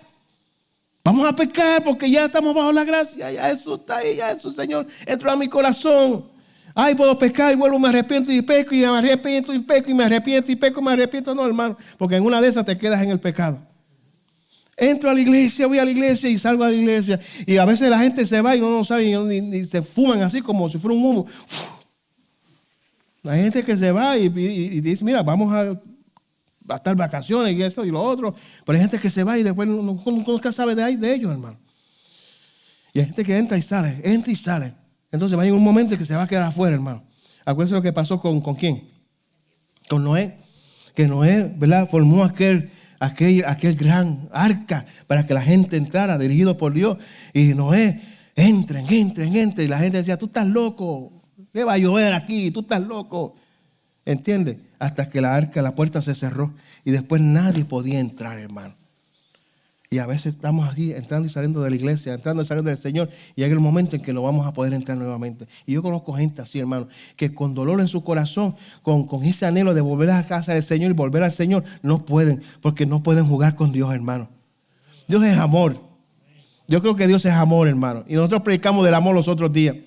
Vamos a pecar porque ya estamos bajo la gracia. Ya eso está ahí, ya eso, Señor, entró a mi corazón. Ay, puedo pecar y vuelvo, me arrepiento y peco y me arrepiento y peco y me arrepiento y peco y me arrepiento. No, hermano, porque en una de esas te quedas en el pecado. Entro a la iglesia, voy a la iglesia y salgo a la iglesia. Y a veces la gente se va y no sabe, ni se fuman así como si fuera un humo. Hay gente que se va y dice, mira, vamos a estar vacaciones y eso y lo otro. Pero hay gente que se va y después nunca sabe de ellos, hermano. Y hay gente que entra y sale, entra y sale. Entonces va a llegar un momento en que se va a quedar afuera, hermano. Acuérdense lo que pasó con quién. Con Noé. Que Noé, ¿verdad? Formó aquel gran arca para que la gente entrara, dirigido por Dios. Y Noé, entren. Y la gente decía, tú estás loco. ¿Qué va a llover aquí? Tú estás loco. ¿Entiendes? Hasta que la puerta se cerró. Y después nadie podía entrar, hermano. Y a veces estamos aquí entrando y saliendo de la iglesia, entrando y saliendo del Señor, y llega el momento en que no vamos a poder entrar nuevamente. Y yo conozco gente así, hermano, que con dolor en su corazón, con ese anhelo de volver a la casa del Señor y volver al Señor, no pueden, porque no pueden jugar con Dios, hermano. Dios es amor. Yo creo que Dios es amor, hermano. Y nosotros predicamos del amor los otros días.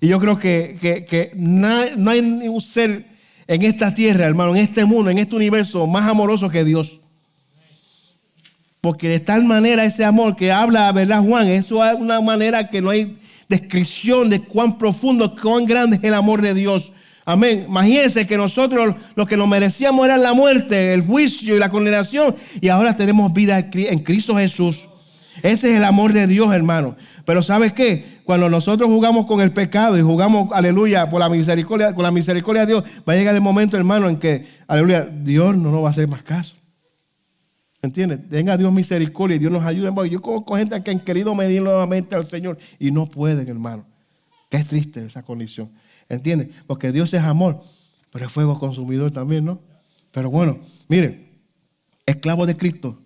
Y yo creo que no hay un ser en esta tierra, hermano, en este mundo, en este universo, más amoroso que Dios. Porque de tal manera ese amor que habla, ¿verdad, Juan? Eso es una manera que no hay descripción de cuán profundo, cuán grande es el amor de Dios. Amén. Imagínense que nosotros lo que nos merecíamos era la muerte, el juicio y la condenación. Y ahora tenemos vida en Cristo Jesús. Ese es el amor de Dios, hermano. Pero ¿sabes qué? Cuando nosotros jugamos con el pecado y jugamos, aleluya, por la misericordia, con la misericordia de Dios, va a llegar el momento, hermano, en que, aleluya, Dios no nos va a hacer más caso. ¿Entiendes? Tenga Dios misericordia y Dios nos ayude. Yo conozco gente que han querido medir nuevamente al Señor y no pueden, hermano. Qué triste esa condición. ¿Entiendes? Porque Dios es amor, pero es fuego consumidor también, ¿no? Pero bueno, mire, esclavos de Cristo,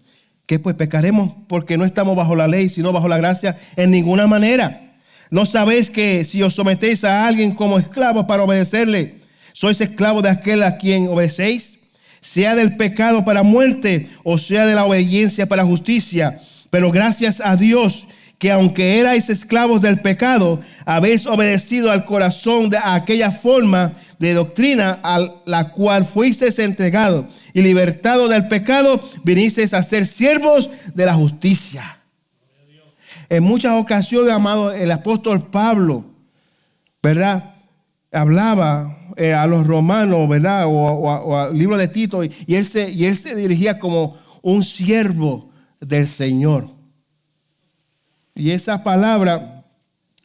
¿qué pues pecaremos porque no estamos bajo la ley, sino bajo la gracia? En ninguna manera. ¿No sabéis que si os sometéis a alguien como esclavos para obedecerle, sois esclavos de aquel a quien obedecéis? Sea del pecado para muerte o sea de la obediencia para justicia. Pero gracias a Dios que aunque erais esclavos del pecado, habéis obedecido al corazón de aquella forma de doctrina a la cual fuisteis entregados y libertados del pecado, vinisteis a ser siervos de la justicia. En muchas ocasiones, amado, el apóstol Pablo, ¿verdad?, hablaba a los romanos, ¿verdad? O al libro de Tito, y él se dirigía como un siervo del Señor. Y esa palabra,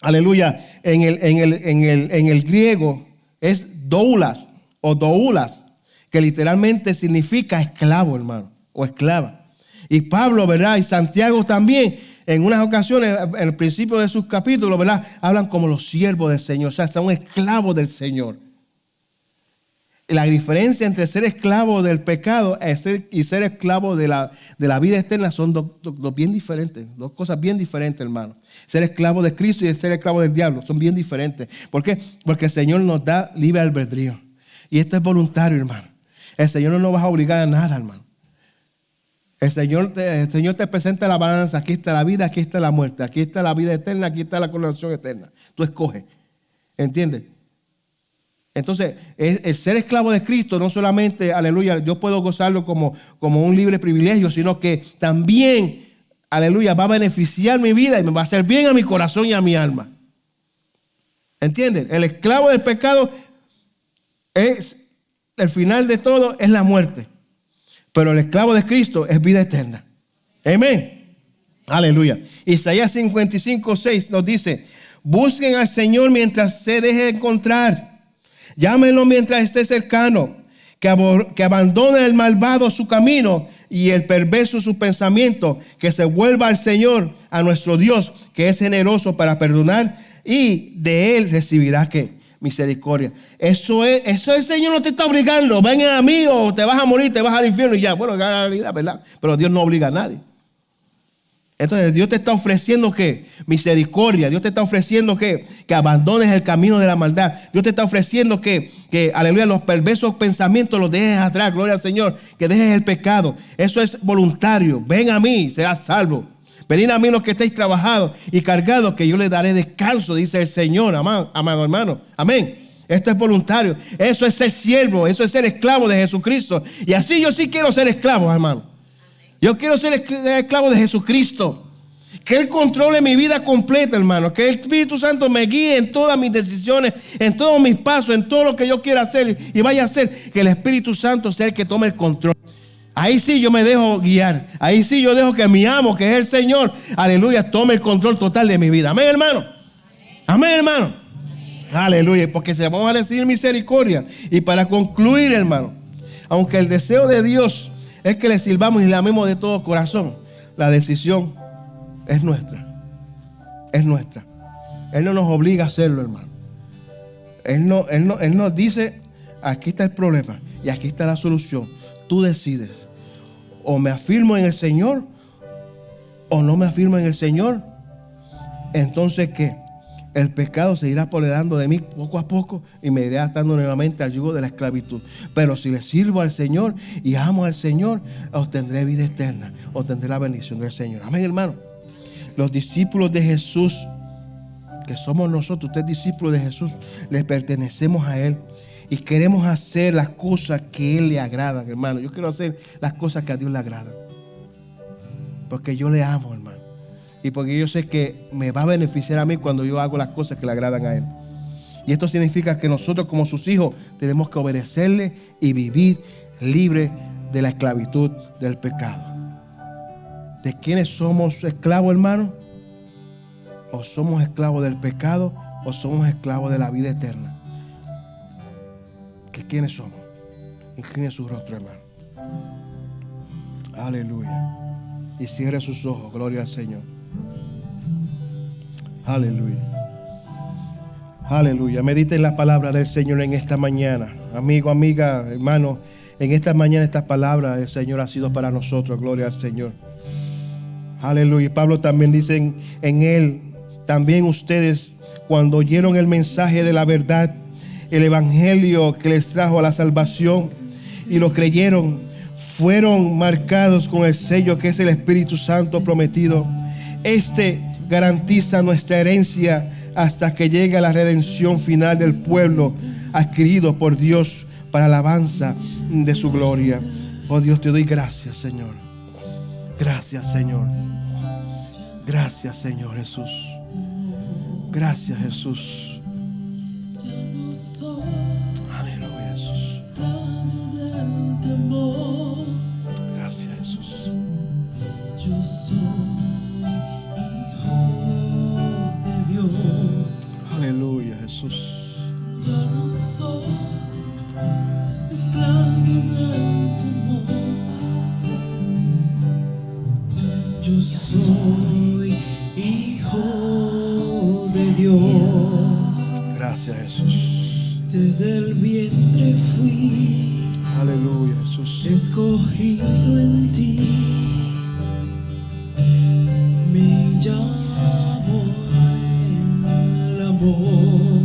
aleluya, en el griego es doulas o doulas, que literalmente significa esclavo, hermano, o esclava. Y Pablo, ¿verdad? Y Santiago también, en unas ocasiones, en el principio de sus capítulos, ¿verdad?, hablan como los siervos del Señor, o sea, son esclavos del Señor. La diferencia entre ser esclavo del pecado y ser esclavo de la vida eterna son dos bien diferentes, dos cosas bien diferentes, hermano. Ser esclavo de Cristo y ser esclavo del diablo son bien diferentes. ¿Por qué? Porque el Señor nos da libre albedrío. Y esto es voluntario, hermano. El Señor no nos va a obligar a nada, hermano. El Señor te presenta la balanza. Aquí está la vida, aquí está la muerte. Aquí está la vida eterna, aquí está la condenación eterna. Tú escoges. ¿Entiendes? Entonces, el ser esclavo de Cristo no solamente, aleluya, yo puedo gozarlo como un libre privilegio, sino que también, aleluya, va a beneficiar mi vida y me va a hacer bien a mi corazón y a mi alma. ¿Entienden? El esclavo del pecado es, el final de todo es la muerte. Pero el esclavo de Cristo es vida eterna. Amén. Aleluya. Isaías 55:6 nos dice: busquen al Señor mientras se deje encontrar. Llámenlo mientras esté cercano. Que abandone el malvado su camino y el perverso su pensamiento. Que se vuelva al Señor, a nuestro Dios, que es generoso para perdonar, y de Él recibirá ¿qué? Misericordia. Eso el Señor no te está obligando. Ven a mí o te vas a morir, te vas al infierno y ya. Bueno, es la realidad, ¿verdad? Pero Dios no obliga a nadie. Entonces Dios te está ofreciendo ¿qué? Misericordia. Dios te está ofreciendo ¿qué? Que abandones el camino de la maldad. Dios te está ofreciendo que aleluya, los perversos pensamientos los dejes atrás. Gloria al Señor. Que dejes el pecado. Eso es voluntario. Ven a mí, serás salvo. Venid a mí los que estéis trabajados y cargados, que yo les daré descanso, dice el Señor, amado hermano. Amén. Esto es voluntario. Eso es ser siervo, eso es ser esclavo de Jesucristo. Y así yo sí quiero ser esclavo, hermano. Yo quiero ser esclavo de Jesucristo. Que Él controle mi vida completa, hermano. Que el Espíritu Santo me guíe en todas mis decisiones, en todos mis pasos, en todo lo que yo quiera hacer y vaya a hacer. Que el Espíritu Santo sea el que tome el control. Ahí sí yo me dejo guiar. Ahí sí yo dejo que mi amo, que es el Señor, aleluya, tome el control total de mi vida. Amén, hermano. Amén, hermano. Aleluya, porque se vamos a recibir misericordia. Y para concluir, hermano, aunque el deseo de Dios es que le sirvamos y le amemos de todo corazón, la decisión es nuestra. Es nuestra. Él no nos obliga a hacerlo, hermano. Él nos dice, aquí está el problema y aquí está la solución. Tú decides. O me afirmo en el Señor o no me afirmo en el Señor. Entonces, ¿qué? El pecado se irá apoderando de mí poco a poco y me iré atando nuevamente al yugo de la esclavitud. Pero si le sirvo al Señor y amo al Señor, obtendré vida eterna, obtendré la bendición del Señor. Amén, hermano. Los discípulos de Jesús, que somos nosotros, usted es discípulo de Jesús, le pertenecemos a Él y queremos hacer las cosas que Él le agradan, hermano. Yo quiero hacer las cosas que a Dios le agradan, porque yo le amo, hermano, y porque yo sé que me va a beneficiar a mí cuando yo hago las cosas que le agradan a Él. Y esto significa que nosotros como sus hijos tenemos que obedecerle y vivir libre de la esclavitud del pecado. ¿De quiénes somos esclavos, hermano? O somos esclavos del pecado o somos esclavos de la vida eterna. ¿Que quiénes somos? Incline su rostro, hermano. Aleluya. Y cierre sus ojos. Gloria al Señor. Aleluya. Aleluya. Medite en la palabra del Señor en esta mañana. Amigo, amiga, hermano, en esta mañana esta palabra del Señor ha sido para nosotros. Gloria al Señor. Aleluya. Pablo también dice en él, también ustedes, cuando oyeron el mensaje de la verdad, el evangelio que les trajo a la salvación y lo creyeron, fueron marcados con el sello que es el Espíritu Santo prometido. Este garantiza nuestra herencia hasta que llegue la redención final del pueblo adquirido por Dios para alabanza de su gloria. Oh Dios, te doy gracias, Señor. Gracias, Señor. Gracias, Señor Jesús. Gracias, Jesús. Aleluya, Jesús. Gracias, Jesús. Yo soy hijo de Dios. Aleluya, Jesús. Ya no soy esclavo del temor. Yo soy hijo de Dios. Gracias, Jesús. Desde el vientre fui Aleluya, Jesús. escogido en ti. Me llamo en el amor.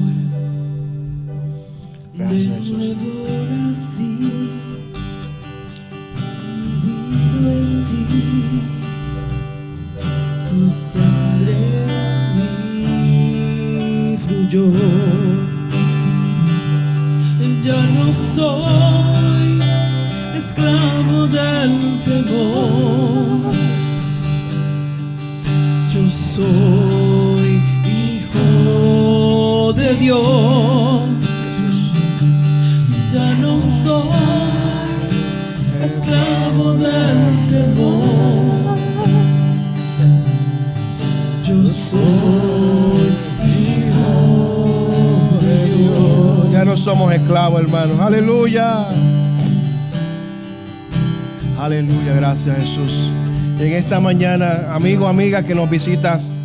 Gracias, De Jesús. nuevo nací, vivido en ti. Tu sangre en mí fluyó. Ya no soy esclavo del temor. Yo soy hijo de Dios. Ya no soy esclavo del temor. Yo soy hijo de Dios. Ya no somos esclavos, hermanos. Aleluya. Aleluya, gracias, Jesús. En esta mañana, amigo, amiga que nos visitas,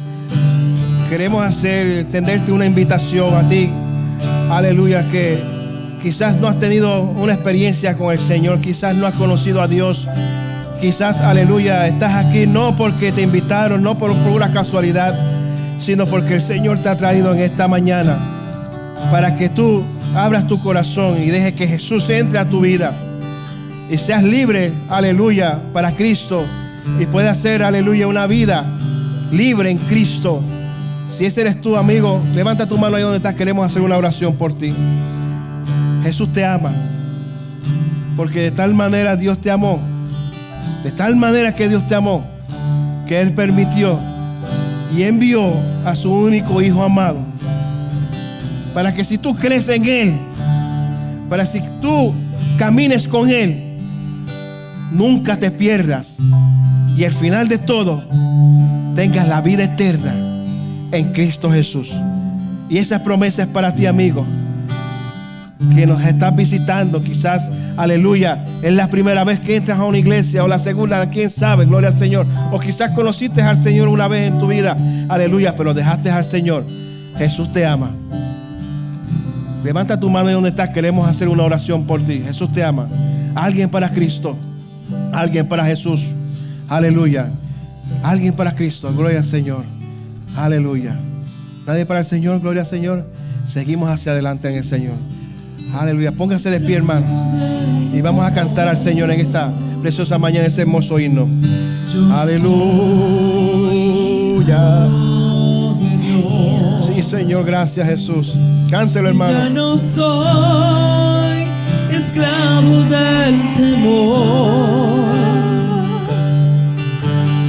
queremos extenderte una invitación a ti. Aleluya, que quizás no has tenido una experiencia con el Señor, quizás no has conocido a Dios, quizás, aleluya, estás aquí no porque te invitaron, no por pura casualidad, sino porque el Señor te ha traído en esta mañana para que tú abras tu corazón y dejes que Jesús entre a tu vida y seas libre, aleluya, para Cristo y puedas hacer, aleluya, una vida libre en Cristo. Si ese eres tú, amigo, levanta tu mano ahí donde estás, queremos hacer una oración por ti. Jesús te ama, porque de tal manera Dios te amó, de tal manera que Dios te amó, que Él permitió y envió a su único Hijo amado, para que si tú crees en Él, para que si tú camines con Él, nunca te pierdas y al final de todo tengas la vida eterna en Cristo Jesús. Y esa promesa es para ti, amigo, que nos estás visitando. Quizás, aleluya, es la primera vez que entras a una iglesia, o la segunda, quién sabe, gloria al Señor. O quizás conociste al Señor una vez en tu vida, aleluya, pero dejaste al Señor. Jesús te ama. Levanta tu mano ahí donde estás, queremos hacer una oración por ti. Jesús te ama. Alguien para Cristo, alguien para Jesús, aleluya. Alguien para Cristo, gloria al Señor, aleluya. Nadie para el Señor, gloria al Señor. Seguimos hacia adelante en el Señor, aleluya. Póngase de pie, hermano, y vamos a cantar al Señor en esta preciosa mañana ese hermoso himno. Aleluya. Sí, Señor, gracias, Jesús. Cántelo, hermano. Ya no soy esclavo del temor.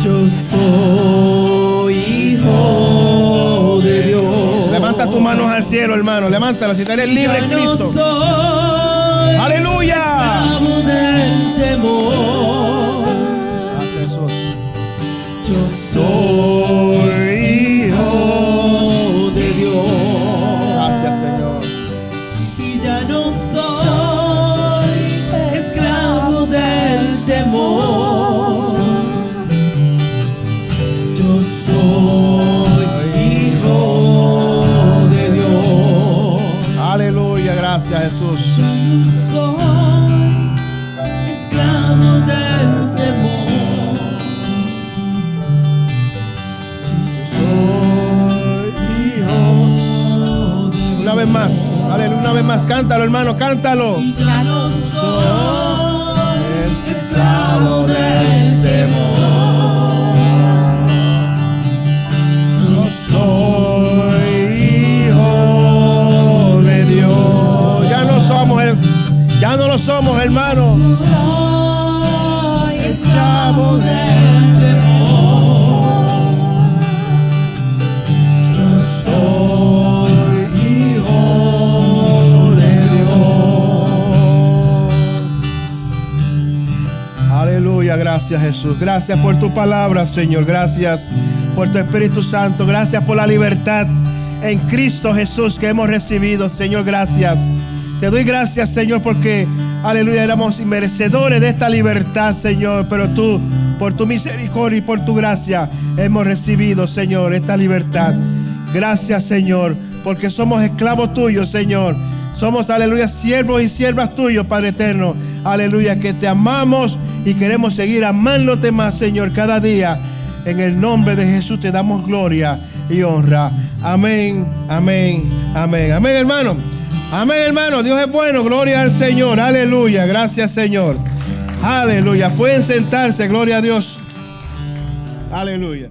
Yo soy hijo de Dios. Levanta tus manos al cielo, hermano. Levántalo. Si eres libre en Cristo. Ya no soy ¡Aleluya! esclavo del temor. Gracias, Jesús. Yo soy hijo de Dios. Gracias, Señor. Y ya no soy esclavo del temor. Yo soy hijo de Dios. Aleluya, gracias, Jesús. Ya no soy esclavo del temor. Yo soy hijo de Dios. Una vez más, aleluya, una vez más. Cántalo, hermano, cántalo. Y ya no soy esclavo del temor. Yo soy hijo de Dios. Ya no lo somos, hermano. Soy esclavo del temor. Yo soy hijo de Dios. Aleluya, gracias, Jesús. Gracias por tu palabra, Señor. Gracias por tu Espíritu Santo. Gracias por la libertad en Cristo Jesús que hemos recibido, Señor. Gracias. Te doy gracias, Señor, porque, aleluya, éramos merecedores de esta libertad, Señor. Pero tú, por tu misericordia y por tu gracia, hemos recibido, Señor, esta libertad. Gracias, Señor, porque somos esclavos tuyos, Señor. Somos, aleluya, siervos y siervas tuyos, Padre eterno. Aleluya, que te amamos y queremos seguir amándote más, Señor, cada día. En el nombre de Jesús te damos gloria y honra. Amén, amén, amén. Amén, hermano. Amén, hermano. Dios es bueno. Gloria al Señor. Aleluya. Gracias, Señor. Aleluya. Pueden sentarse. Gloria a Dios. Aleluya.